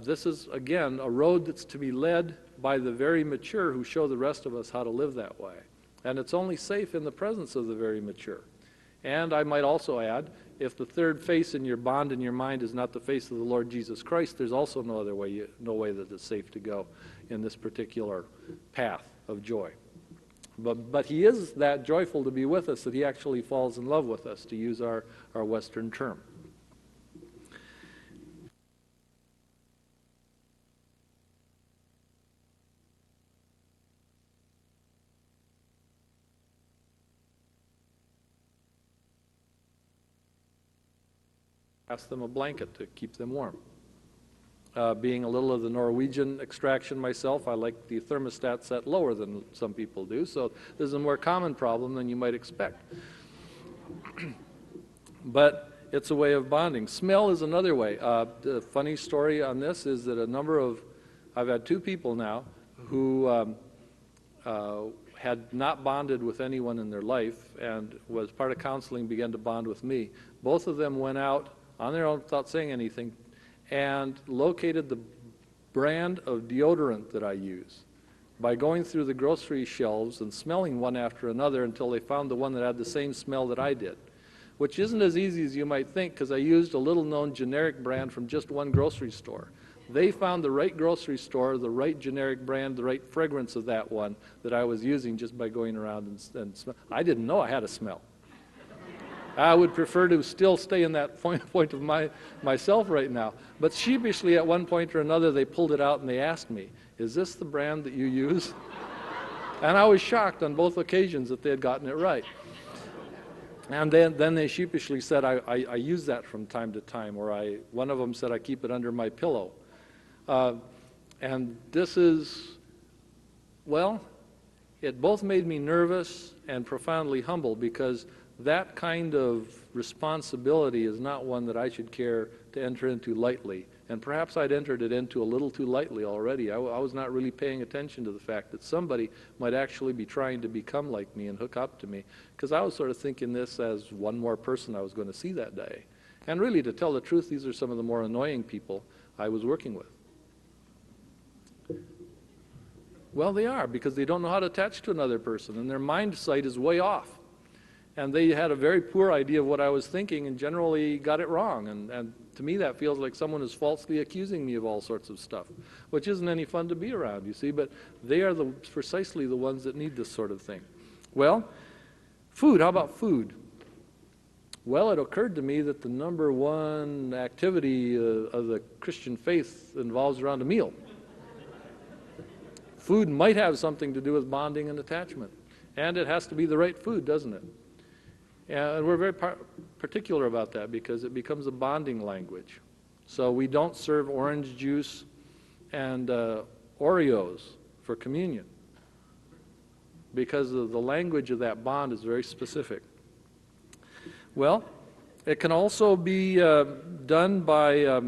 S1: this is, again, a road that's to be led by the very mature who show the rest of us how to live that way. And it's only safe in the presence of the very mature. And I might also add, if the third face in your bond in your mind is not the face of the Lord Jesus Christ, there's also no way that it's safe to go in this particular path of joy. But he is that joyful to be with us that he actually falls in love with us, to use our Western term. Pass them a blanket to keep them warm. Being a little of the Norwegian extraction myself, I like the thermostat set lower than some people do, so this is a more common problem than you might expect. But it's a way of bonding. Smell is another way. The funny story on this is that I've had 2 people now who had not bonded with anyone in their life and was part of counseling, began to bond with me. Both of them went out on their own without saying anything and located the brand of deodorant that I use by going through the grocery shelves and smelling one after another until they found the one that had the same smell that I did, which isn't as easy as you might think because I used a little-known generic brand from just one grocery store. They found the right grocery store, the right generic brand, the right fragrance of that one that I was using just by going around and smell. I didn't know I had a smell. I would prefer to still stay in that point of myself right now. But sheepishly, at one point or another, they pulled it out and they asked me, "Is this the brand that you use?" And I was shocked on both occasions that they had gotten it right. And then they sheepishly said, I use that from time to time, or one of them said, "I keep it under my pillow." And this is, well, it both made me nervous and profoundly humble because that kind of responsibility is not one that I should care to enter into lightly. And perhaps I'd entered it into a little too lightly already. I was not really paying attention to the fact that somebody might actually be trying to become like me and hook up to me, because I was sort of thinking this as one more person I was going to see that day. And really, to tell the truth, these are some of the more annoying people I was working with. Well, they are, because they don't know how to attach to another person, and their mind sight is way off. And they had a very poor idea of what I was thinking and generally got it wrong. And to me, that feels like someone is falsely accusing me of all sorts of stuff, which isn't any fun to be around, you see. But they are precisely the ones that need this sort of thing. Well, food. How about food? Well, it occurred to me that the number one activity of the Christian faith involves around a meal. Food might have something to do with bonding and attachment. And it has to be the right food, doesn't it? And we're very particular about that because it becomes a bonding language. So we don't serve orange juice and Oreos for communion, because of the language of that bond is very specific. Well, it can also be done by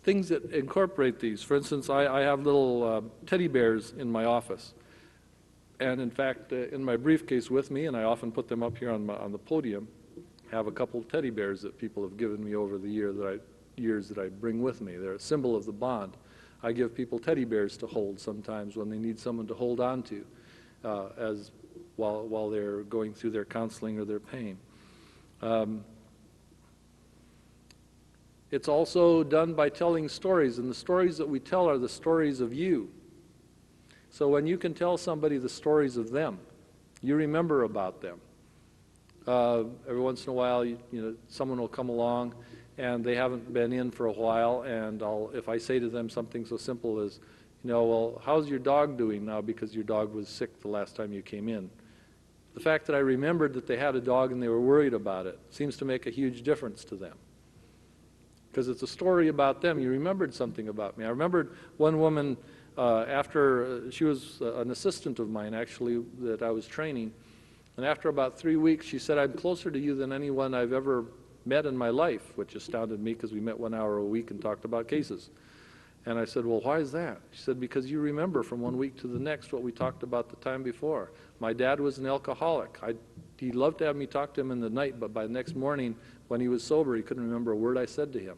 S1: things that incorporate these. For instance, I have little teddy bears in my office. And in fact, in my briefcase with me, and I often put them up here on the podium, have a couple of teddy bears that people have given me over the years that I bring with me. They're a symbol of the bond. I give people teddy bears to hold sometimes when they need someone to hold on to while they're going through their counseling or their pain. It's also done by telling stories, and the stories that we tell are the stories of you. So when you can tell somebody the stories of them, you remember about them. Every once in a while, someone will come along and they haven't been in for a while, and if I say to them something so simple as, well, how's your dog doing now because your dog was sick the last time you came in? The fact that I remembered that they had a dog and they were worried about it seems to make a huge difference to them. Because it's a story about them. You remembered something about me. I remembered one woman, after she was an assistant of mine, actually, that I was training. And after about 3 weeks, she said, I'm closer to you than anyone I've ever met in my life, which astounded me because we met 1 hour a week and talked about cases. And I said, well, why is that? She said, because you remember from 1 week to the next what we talked about the time before. My dad was an alcoholic. He loved to have me talk to him in the night, but by the next morning, when he was sober, he couldn't remember a word I said to him.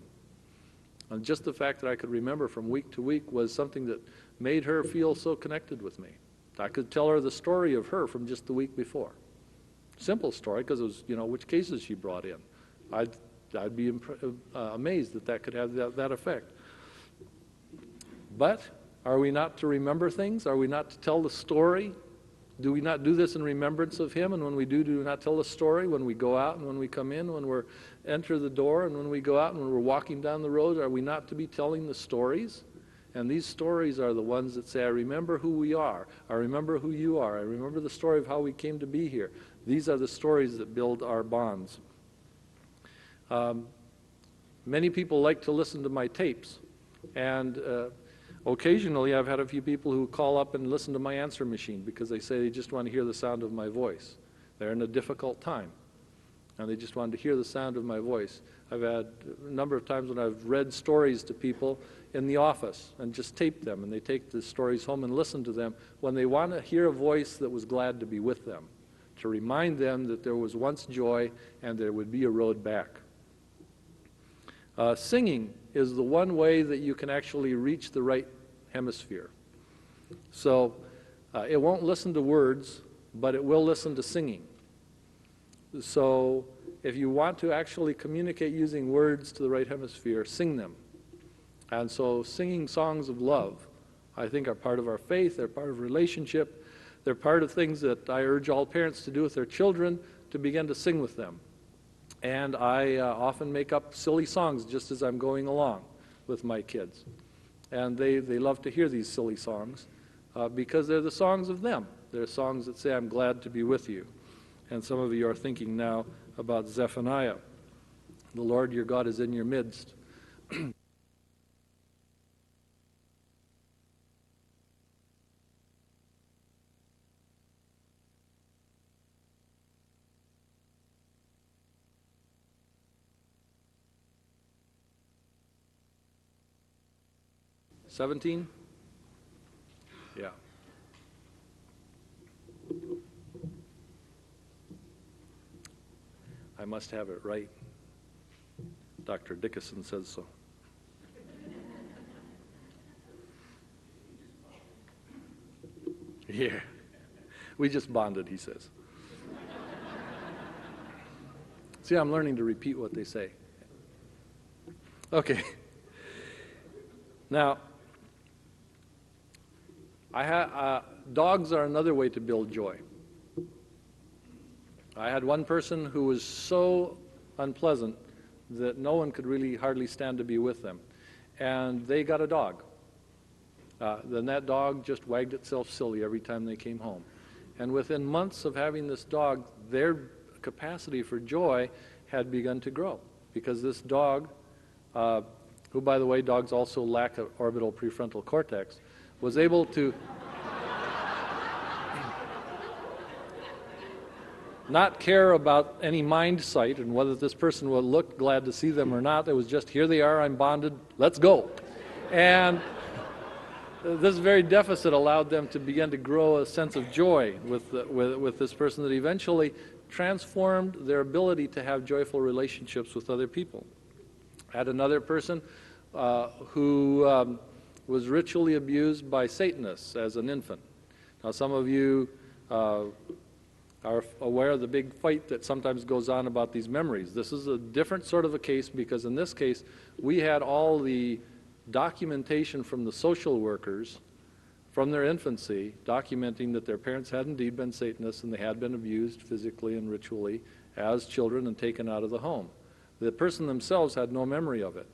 S1: And just the fact that I could remember from week to week was something that made her feel so connected with me. I could tell her the story of her from just the week before. Simple story, because it was, which cases she brought in. I'd be amazed that could have that effect. But are we not to remember things? Are we not to tell the story? Do we not do this in remembrance of him? And when we do we not tell the story? When we go out and when we come in, when we enter the door and when we go out and when we're walking down the road, are we not to be telling the stories? And these stories are the ones that say, I remember who we are. I remember who you are. I remember the story of how we came to be here. These are the stories that build our bonds. Many people like to listen to my tapes. And occasionally I've had a few people who call up and listen to my answer machine because they say they just want to hear the sound of my voice. They're in a difficult time, and they just wanted to hear the sound of my voice. I've had a number of times when I've read stories to people in the office and just taped them, and they take the stories home and listen to them when they want to hear a voice that was glad to be with them, to remind them that there was once joy and there would be a road back. Singing is the one way that you can actually reach the right hemisphere. So it won't listen to words, but it will listen to singing. So if you want to actually communicate using words to the right hemisphere, sing them. And so singing songs of love, I think, are part of our faith, they're part of relationship, they're part of things that I urge all parents to do with their children, to begin to sing with them. And I often make up silly songs just as I'm going along with my kids. And they love to hear these silly songs because they're the songs of them. They're songs that say, I'm glad to be with you. And some of you are thinking now about Zephaniah. The Lord your God is in your midst. $17? Yeah. I must have it right. Dr. Dickinson says so. Yeah. We just bonded, he says. See, I'm learning to repeat what they say. Okay. Now, dogs are another way to build joy. I had one person who was so unpleasant that no one could really hardly stand to be with them. And they got a dog. Then that dog just wagged itself silly every time they came home. And within months of having this dog, their capacity for joy had begun to grow. Because this dog who, by the way, dogs also lack an orbital prefrontal cortex, was able to not care about any mind sight and whether this person would look glad to see them or not. It was just, here they are, I'm bonded, let's go. And this very deficit allowed them to begin to grow a sense of joy with this person that eventually transformed their ability to have joyful relationships with other people. I had another person who was ritually abused by Satanists as an infant. Now, some of you are aware of the big fight that sometimes goes on about these memories. This is a different sort of a case because in this case, we had all the documentation from the social workers from their infancy documenting that their parents had indeed been Satanists and they had been abused physically and ritually as children and taken out of the home. The person themselves had no memory of it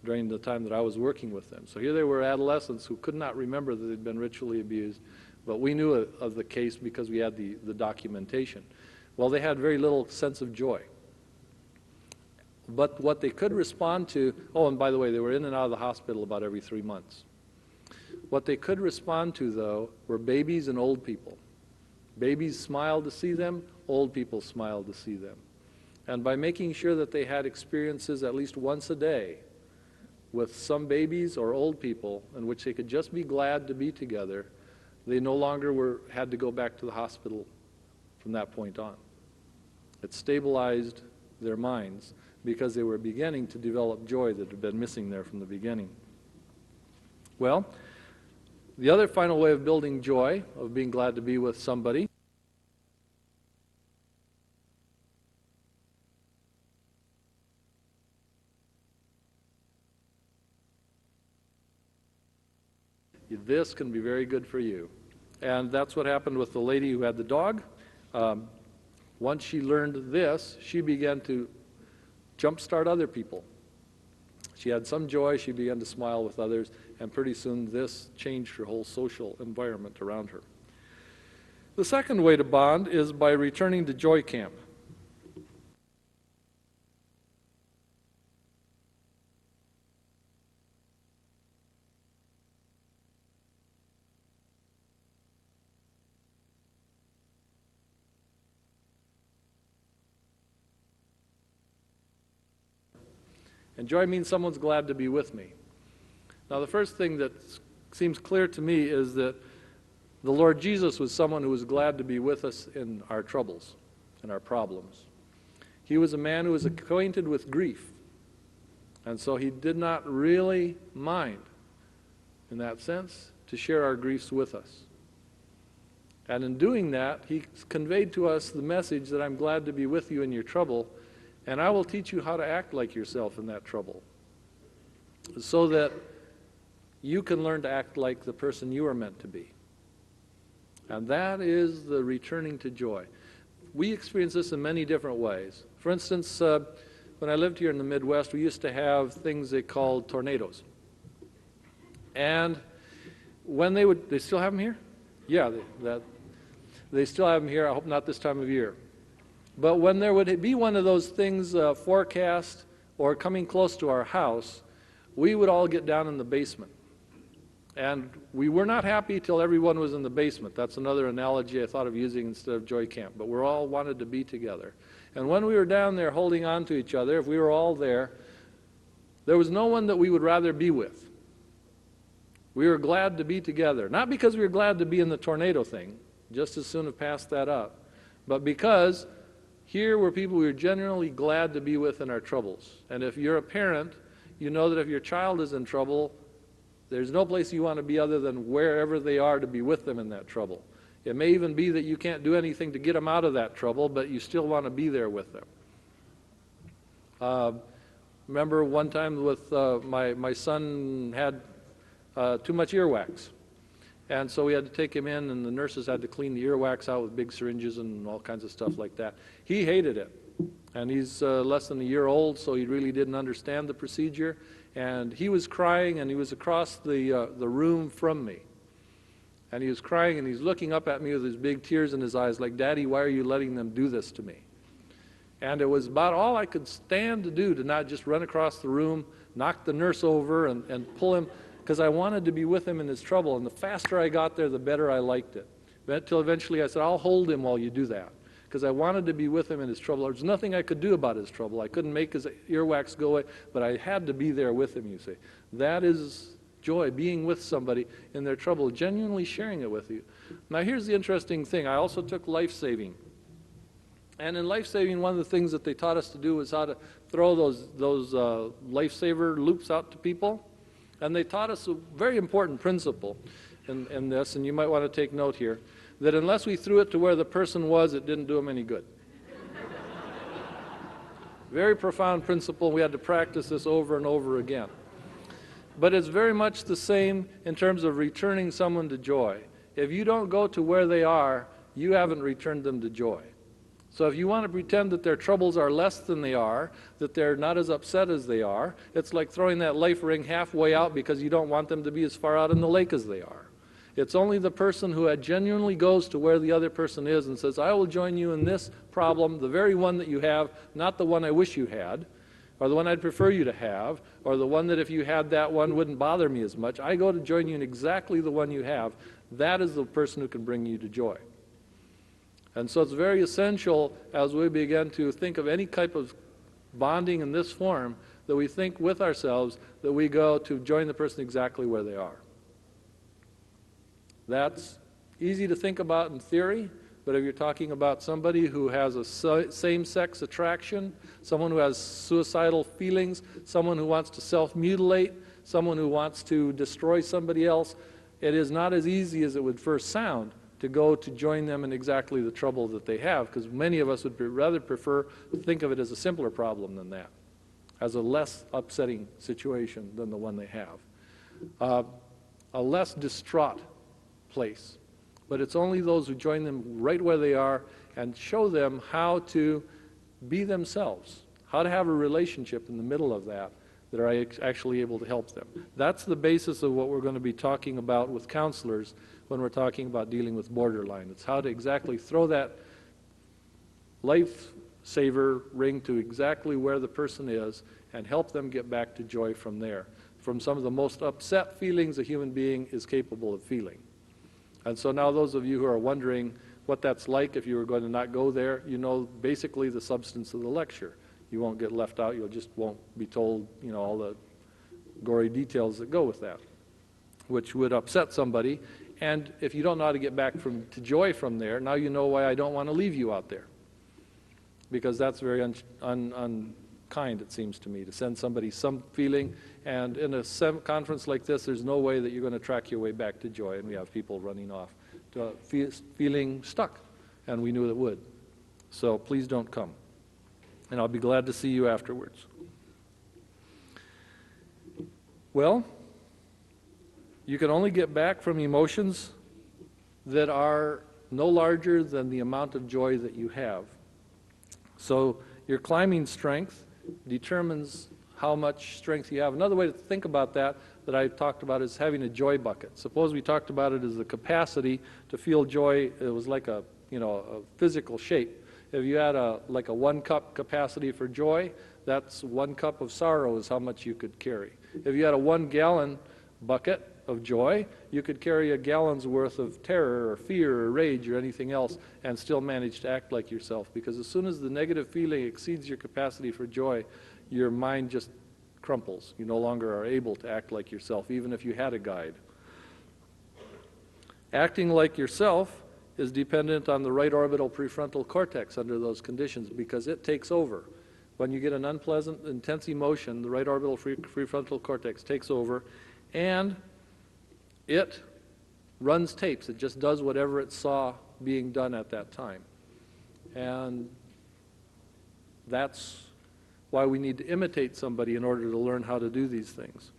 S1: during the time that I was working with them. So here they were, adolescents who could not remember that they'd been ritually abused, but we knew of the case because we had the documentation. Well, they had very little sense of joy. But what they could respond to, oh, and by the way, they were in and out of the hospital about every 3 months. What they could respond to, though, were babies and old people. Babies smiled to see them, old people smiled to see them. And by making sure that they had experiences at least once a day with some babies or old people in which they could just be glad to be together, they no longer had to go back to the hospital from that point on. It stabilized their minds because they were beginning to develop joy that had been missing there from the beginning. Well, the other final way of building joy, of being glad to be with somebody, this can be very good for you. And that's what happened with the lady who had the dog. Once she learned this, she began to jumpstart other people. She had some joy, she began to smile with others, and pretty soon this changed her whole social environment around her. The second way to bond is by returning to Joy Camp. And joy means someone's glad to be with me. Now, the first thing that seems clear to me is that the Lord Jesus was someone who was glad to be with us in our troubles and our problems. He was a man who was acquainted with grief, and so he did not really mind, in that sense, to share our griefs with us. And in doing that, he conveyed to us the message that I'm glad to be with you in your trouble, and I will teach you how to act like yourself in that trouble, so that you can learn to act like the person you are meant to be. And that is the returning to joy. We experience this in many different ways. For instance, when I lived here in the Midwest, we used to have things they called tornadoes. And when they still have them here? Yeah, they still have them here. I hope not this time of year. But when there would be one of those things forecast or coming close to our house, we would all get down in the basement. And we were not happy till everyone was in the basement. That's another analogy I thought of using instead of Joy Camp. But we all wanted to be together. And when we were down there holding on to each other, if we were all there, there was no one that we would rather be with. We were glad to be together. Not because we were glad to be in the tornado thing, just as soon have passed that up, but because here were people we were genuinely glad to be with in our troubles. And if you're a parent, you know that if your child is in trouble, there's no place you want to be other than wherever they are to be with them in that trouble. It may even be that you can't do anything to get them out of that trouble, but you still want to be there with them. Remember one time with my son had too much earwax. And so we had to take him in, and the nurses had to clean the earwax out with big syringes and all kinds of stuff like that. He hated it. And he's less than a year old, so he really didn't understand the procedure. And he was crying, and he was across the room from me. And he was crying, and he's looking up at me with his big tears in his eyes, like, "Daddy, why are you letting them do this to me?" And it was about all I could stand to do to not just run across the room, knock the nurse over, and pull him, because I wanted to be with him in his trouble. And the faster I got there, the better I liked it. Until eventually I said, I'll hold him while you do that, because I wanted to be with him in his trouble. There was nothing I could do about his trouble. I couldn't make his earwax go away, but I had to be there with him, you see. That is joy, being with somebody in their trouble, genuinely sharing it with you. Now here's the interesting thing. I also took life-saving. And in life-saving, one of the things that they taught us to do was how to throw those lifesaver loops out to people. And they taught us a very important principle in this, and you might want to take note here, that unless we threw it to where the person was, it didn't do them any good. Very profound principle. We had to practice this over and over again. But it's very much the same in terms of returning someone to joy. If you don't go to where they are, you haven't returned them to joy. So if you want to pretend that their troubles are less than they are, that they're not as upset as they are, it's like throwing that life ring halfway out because you don't want them to be as far out in the lake as they are. It's only the person who genuinely goes to where the other person is and says, I will join you in this problem, the very one that you have, not the one I wish you had, or the one I'd prefer you to have, or the one that if you had that one wouldn't bother me as much. I go to join you in exactly the one you have. That is the person who can bring you to joy. And so it's very essential as we begin to think of any type of bonding in this form that we think with ourselves that we go to join the person exactly where they are. That's easy to think about in theory, but if you're talking about somebody who has a same-sex attraction, someone who has suicidal feelings, someone who wants to self-mutilate, someone who wants to destroy somebody else, it is not as easy as it would first sound to go to join them in exactly the trouble that they have, because many of us would rather prefer to think of it as a simpler problem than that, as a less upsetting situation than the one they have. A less distraught place. But it's only those who join them right where they are and show them how to be themselves, how to have a relationship in the middle of that, that are actually able to help them. That's the basis of what we're going to be talking about with counselors when we're talking about dealing with borderline. It's how to exactly throw that lifesaver ring to exactly where the person is and help them get back to joy from there, from some of the most upset feelings a human being is capable of feeling. And so now those of you who are wondering what that's like if you were going to not go there, you know basically the substance of the lecture. You won't get left out. You just won't be told, you know, all the gory details that go with that, which would upset somebody. And if you don't know how to get back to joy from there, now you know why I don't want to leave you out there. Because that's very unkind, it seems to me, to send somebody some feeling. And in a conference like this, there's no way that you're going to track your way back to joy. And we have people running off, to feeling stuck. And we knew it would. So please don't come. And I'll be glad to see you afterwards. Well, you can only get back from emotions that are no larger than the amount of joy that you have. So your climbing strength determines how much strength you have. Another way to think about that I talked about is having a joy bucket. Suppose we talked about it as the capacity to feel joy. It was like a physical shape. If you had like a 1 cup capacity for joy, that's 1 cup of sorrow is how much you could carry. If you had a 1 gallon bucket of joy, you could carry a gallon's worth of terror or fear or rage or anything else and still manage to act like yourself. Because as soon as the negative feeling exceeds your capacity for joy, your mind just crumples. You no longer are able to act like yourself, even if you had a guide. Acting like yourself is dependent on the right orbital prefrontal cortex under those conditions, because it takes over. When you get an unpleasant, intense emotion, the right orbital prefrontal cortex takes over, and it runs tapes. It just does whatever it saw being done at that time. And that's why we need to imitate somebody in order to learn how to do these things.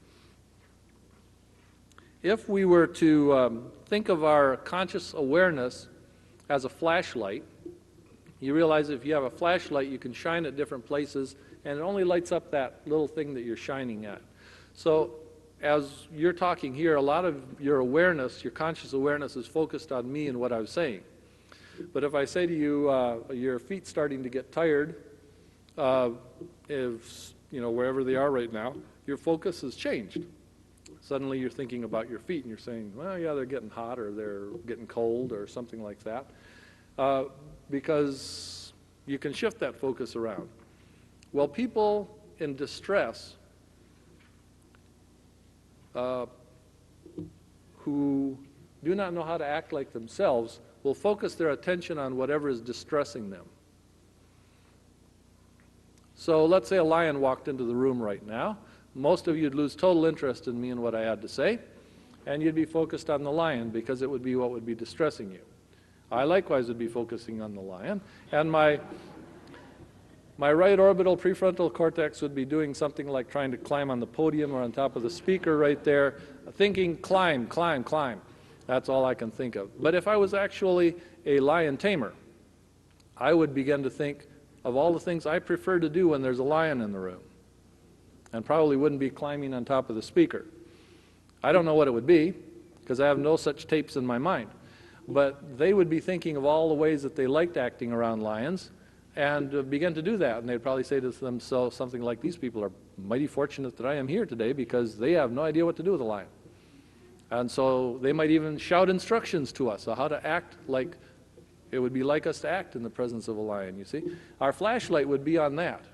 S1: If we were to think of our conscious awareness as a flashlight, you realize if you have a flashlight, you can shine at different places, and it only lights up that little thing that you're shining at. So as you're talking here, a lot of your awareness, your conscious awareness, is focused on me and what I'm saying. But if I say to you, your feet's starting to get tired, if, wherever they are right now, your focus has changed. Suddenly you're thinking about your feet and you're saying, well, yeah, they're getting hot or they're getting cold or something like that, because you can shift that focus around. Well, people in distress who do not know how to act like themselves will focus their attention on whatever is distressing them. So let's say a lion walked into the room right now. Most of you would lose total interest in me and what I had to say, and you'd be focused on the lion because it would be what would be distressing you. I likewise would be focusing on the lion, and my right orbital prefrontal cortex would be doing something like trying to climb on the podium or on top of the speaker right there, thinking climb, climb, climb. That's all I can think of. But if I was actually a lion tamer, I would begin to think of all the things I prefer to do when there's a lion in the room, and probably wouldn't be climbing on top of the speaker. I don't know what it would be, because I have no such tapes in my mind. But they would be thinking of all the ways that they liked acting around lions, and begin to do that. And they'd probably say to themselves something like, these people are mighty fortunate that I am here today, because they have no idea what to do with a lion. And so they might even shout instructions to us on how to act like it would be like us to act in the presence of a lion, you see. Our flashlight would be on that.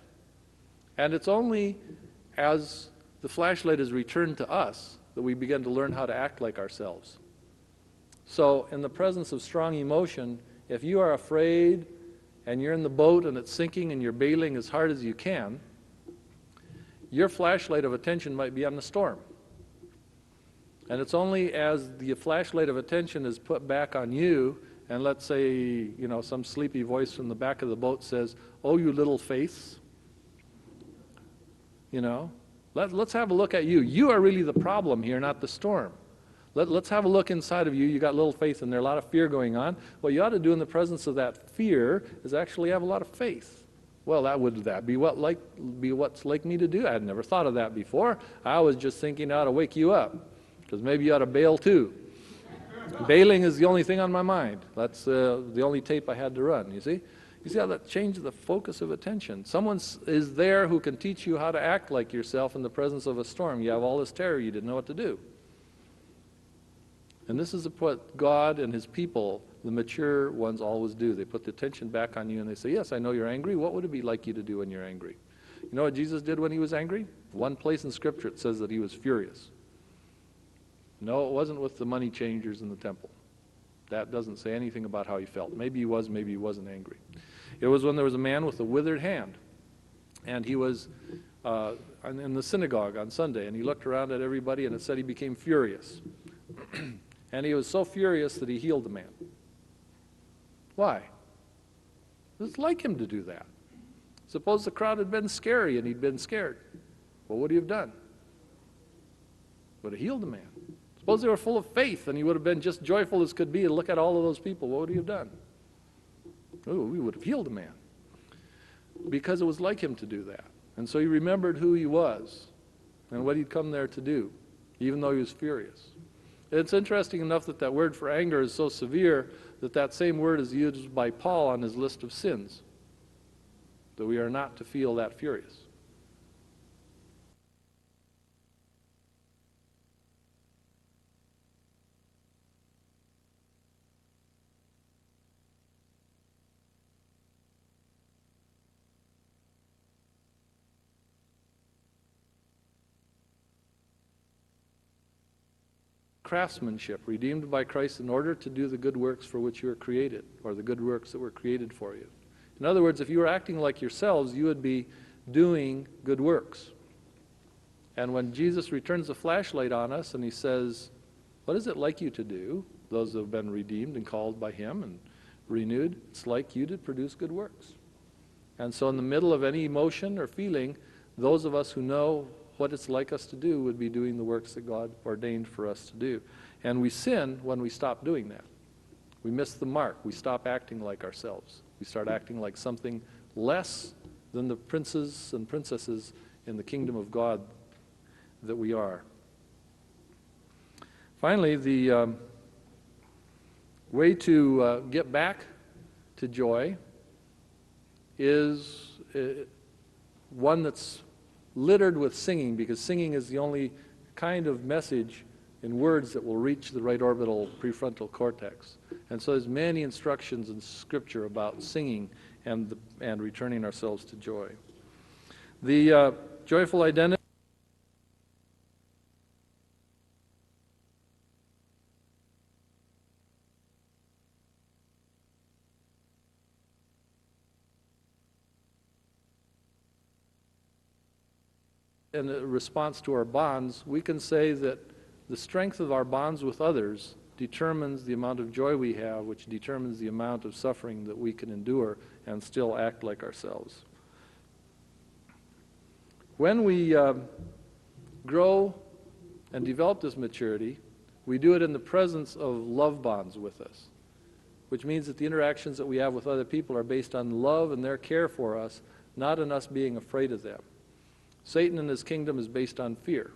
S1: And it's only as the flashlight is returned to us that we begin to learn how to act like ourselves. So in the presence of strong emotion, if you are afraid and you're in the boat and it's sinking and you're bailing as hard as you can, your flashlight of attention might be on the storm. And it's only as the flashlight of attention is put back on you, and let's say, some sleepy voice from the back of the boat says, oh, you little face, let's have a look at you. You are really the problem here, not the storm. Let's have a look inside of you. You got little faith and there's a lot of fear going on. What you ought to do in the presence of that fear is actually have a lot of faith. Well, would that be what's like me to do? I had never thought of that before. I was just thinking how to wake you up, because maybe you ought to bail too. Bailing is the only thing on my mind. That's the only tape I had to run, you see? You see how that changes the focus of attention? Someone is there who can teach you how to act like yourself in the presence of a storm. You have all this terror, you didn't know what to do. And this is what God and His people, the mature ones, always do. They put the attention back on you and they say, yes, I know you're angry. What would it be like you to do when you're angry? You know what Jesus did when He was angry? One place in Scripture it says that He was furious. No, it wasn't with the money changers in the temple. That doesn't say anything about how He felt. Maybe He was, maybe He wasn't angry. It was when there was a man with a withered hand, and he was in the synagogue on Sunday, and he looked around at everybody, and it said he became furious. And he was so furious that he healed the man. Why? It's like Him to do that. Suppose the crowd had been scary and he'd been scared. What would He have done? Would have healed the man. Suppose they were full of faith and He would have been just joyful as could be and look at all of those people. What would He have done? Oh, we would have healed the man. Because it was like Him to do that. And so He remembered who He was and what He'd come there to do, even though He was furious. It's interesting enough that that word for anger is so severe that that same word is used by Paul on his list of sins, that we are not to feel that furious. Craftsmanship, redeemed by Christ in order to do the good works for which you were created, or the good works that were created for you. In other words, if you were acting like yourselves, you would be doing good works. And when Jesus returns the flashlight on us and He says, what is it like you to do? Those who have been redeemed and called by Him and renewed, it's like you to produce good works. And so in the middle of any emotion or feeling, those of us who know what it's like us to do would be doing the works that God ordained for us to do. And we sin when we stop doing that. We miss the mark. We stop acting like ourselves. We start acting like something less than the princes and princesses in the kingdom of God that we are. Finally, the way to get back to joy is one that's littered with singing, because singing is the only kind of message in words that will reach the right orbital prefrontal cortex. And so there's many instructions in Scripture about singing and returning ourselves to joy. The joyful identity in response to our bonds, we can say that the strength of our bonds with others determines the amount of joy we have, which determines the amount of suffering that we can endure and still act like ourselves. When we grow and develop this maturity, we do it in the presence of love bonds with us, which means that the interactions that we have with other people are based on love and their care for us, not on us being afraid of them. Satan and his kingdom is based on fear,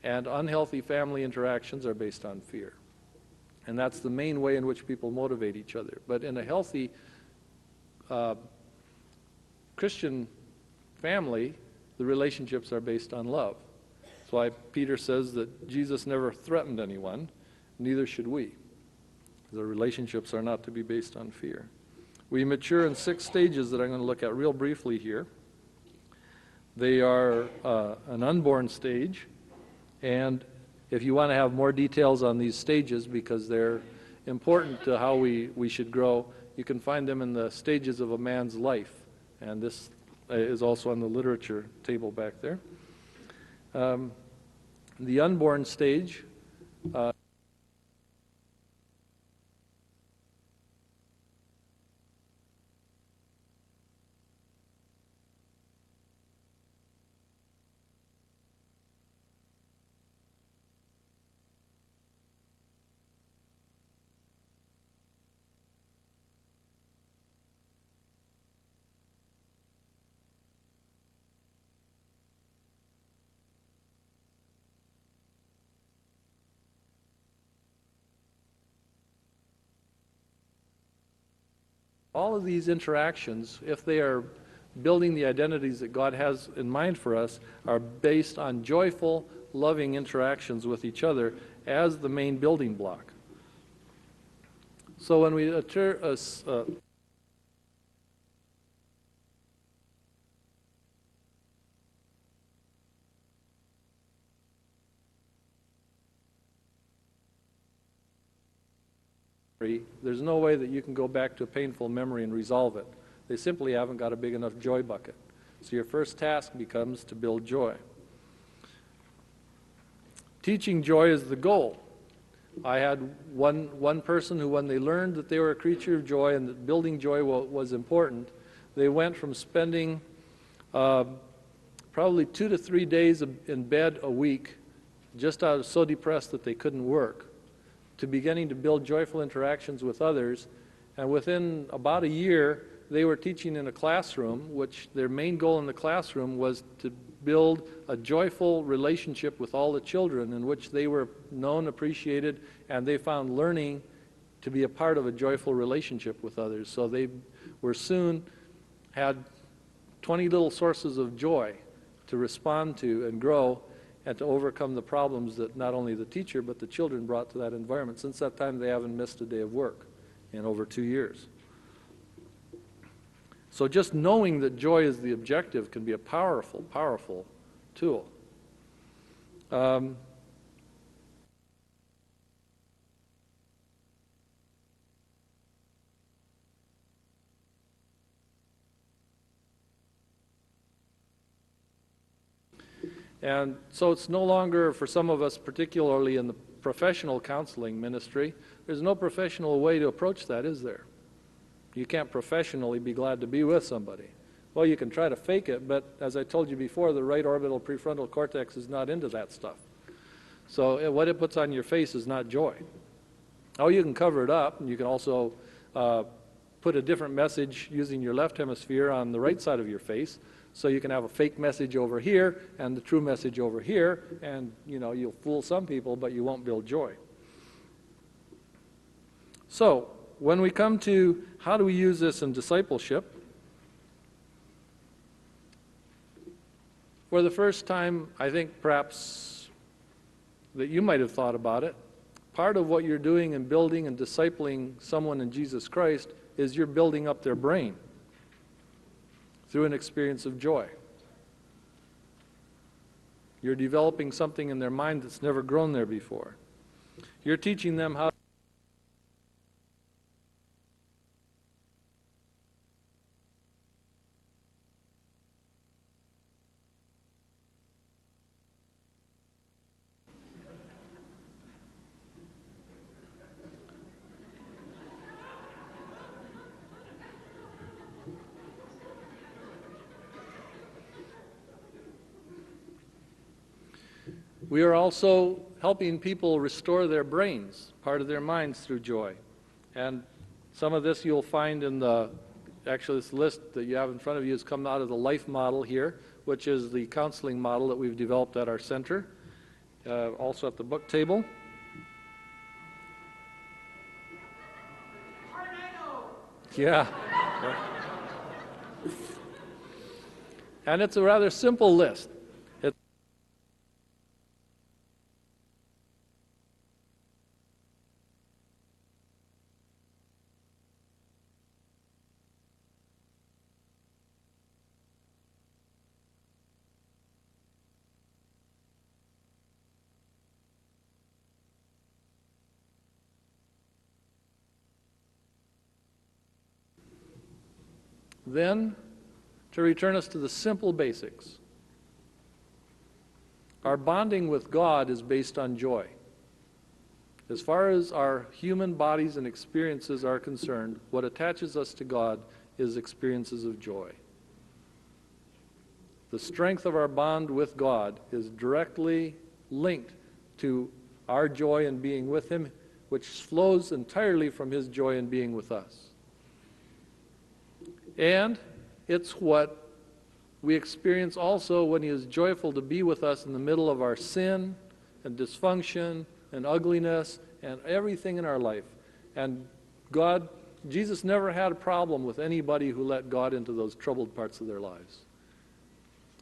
S1: and unhealthy family interactions are based on fear. And that's the main way in which people motivate each other. But in a healthy Christian family, the relationships are based on love. That's why Peter says that Jesus never threatened anyone, neither should we. The relationships are not to be based on fear. We mature in 6 stages that I'm going to look at real briefly here. They are an unborn stage, and if you want to have more details on these stages, because they're important to how we should grow, you can find them in the stages of a man's life, and this is also on the literature table back there. The unborn stage all of these interactions, if they are building the identities that God has in mind for us, are based on joyful, loving interactions with each other as the main building block. So when we there's no way that you can go back to a painful memory and resolve it. They simply haven't got a big enough joy bucket. So your first task becomes to build joy. Teaching joy is the goal. I had one person who, when they learned that they were a creature of joy and that building joy was important, they went from spending probably 2 to 3 days in bed a week, just so depressed that they couldn't work, to beginning to build joyful interactions with others. And within about a year, they were teaching in a classroom, which their main goal in the classroom was to build a joyful relationship with all the children, in which they were known, appreciated, and they found learning to be a part of a joyful relationship with others. So they were soon had 20 little sources of joy to respond to and grow and to overcome the problems that not only the teacher but the children brought to that environment. Since that time, they haven't missed a day of work in over 2 years. So just knowing that joy is the objective can be a powerful, powerful tool. And so it's no longer, for some of us, particularly in the professional counseling ministry, there's no professional way to approach that, is there? You can't professionally be glad to be with somebody. Well, you can try to fake it, but as I told you before, the right orbital prefrontal cortex is not into that stuff. So what it puts on your face is not joy. Oh, you can cover it up, and you can also put a different message using your left hemisphere on the right side of your face. So you can have a fake message over here and the true message over here, and you'll fool some people, but you won't build joy. So when we come to how do we use this in discipleship, For the first time, I think perhaps that you might have thought about it, part of what you're doing in building and discipling someone in Jesus Christ is you're building up their brain through an experience of joy. You're developing something in their mind that's never grown there before. You're teaching them how we are also helping people restore their brains, part of their minds, through joy. And some of this you'll find in actually this list that you have in front of you has come out of the LIFE model here, which is the counseling model that we've developed at our center, also at the book table. Yeah. And it's a rather simple list. Then, to return us to the simple basics. Our bonding with God is based on joy. As far as our human bodies and experiences are concerned, what attaches us to God is experiences of joy. The strength of our bond with God is directly linked to our joy in being with Him, which flows entirely from His joy in being with us. And it's what we experience also when He is joyful to be with us in the middle of our sin and dysfunction and ugliness and everything in our life. And Jesus never had a problem with anybody who let God into those troubled parts of their lives.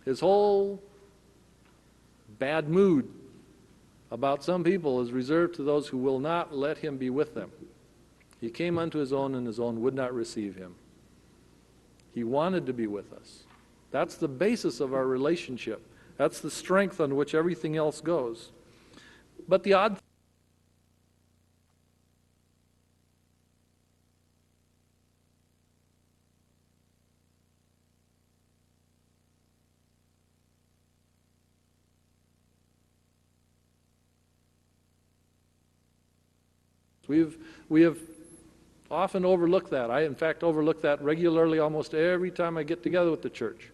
S1: His whole bad mood about some people is reserved to those who will not let Him be with them. He came unto His own, and His own would not receive Him. He wanted to be with us. That's the basis of our relationship. That's the strength on which everything else goes. But the odd we have often overlooked that. I, in fact, overlook that regularly almost every time I get together with the church,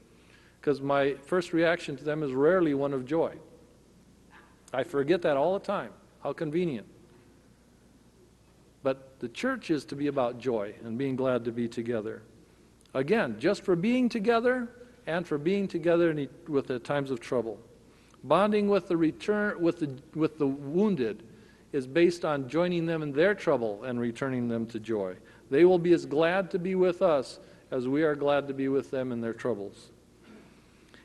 S1: because my first reaction to them is rarely one of joy. I forget that all the time. How convenient. But the church is to be about joy and being glad to be together. Again, just for being together and for being together with the times of trouble. Bonding with the wounded is based on joining them in their trouble and returning them to joy. They will be as glad to be with us as we are glad to be with them in their troubles.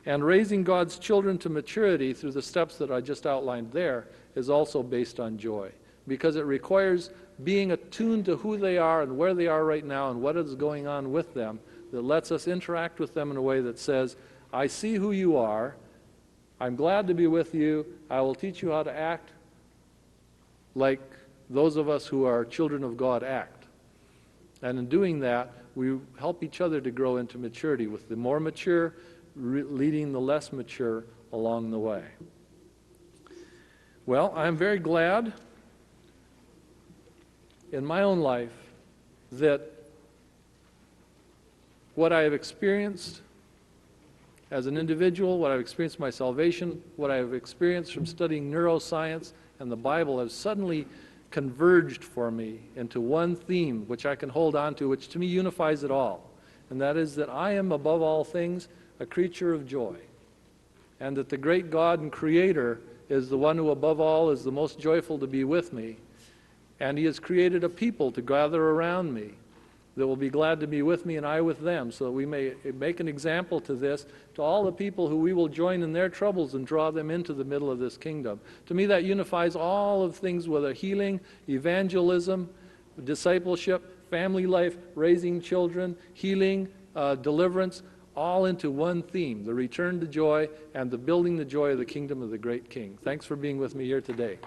S1: And raising God's children to maturity through the steps that I just outlined there is also based on joy, because it requires being attuned to who they are and where they are right now and what is going on with them, that lets us interact with them in a way that says, I see who you are, I'm glad to be with you, I will teach you how to act like those of us who are children of God act. And in doing that, we help each other to grow into maturity, with the more mature leading the less mature along the way. Well, I'm very glad in my own life that what I have experienced as an individual, what I've experienced my salvation, what I've experienced from studying neuroscience and the Bible have suddenly converged for me into one theme which I can hold on to, which to me unifies it all. And that is that I am above all things a creature of joy. And that the great God and Creator is the one who above all is the most joyful to be with me. And He has created a people to gather around me that will be glad to be with me and I with them, so that we may make an example to this, to all the people who we will join in their troubles and draw them into the middle of this kingdom. To me, that unifies all of things, whether healing, evangelism, discipleship, family life, raising children, healing, deliverance, all into one theme, the return to joy and the building the joy of the kingdom of the great King. Thanks for being with me here today.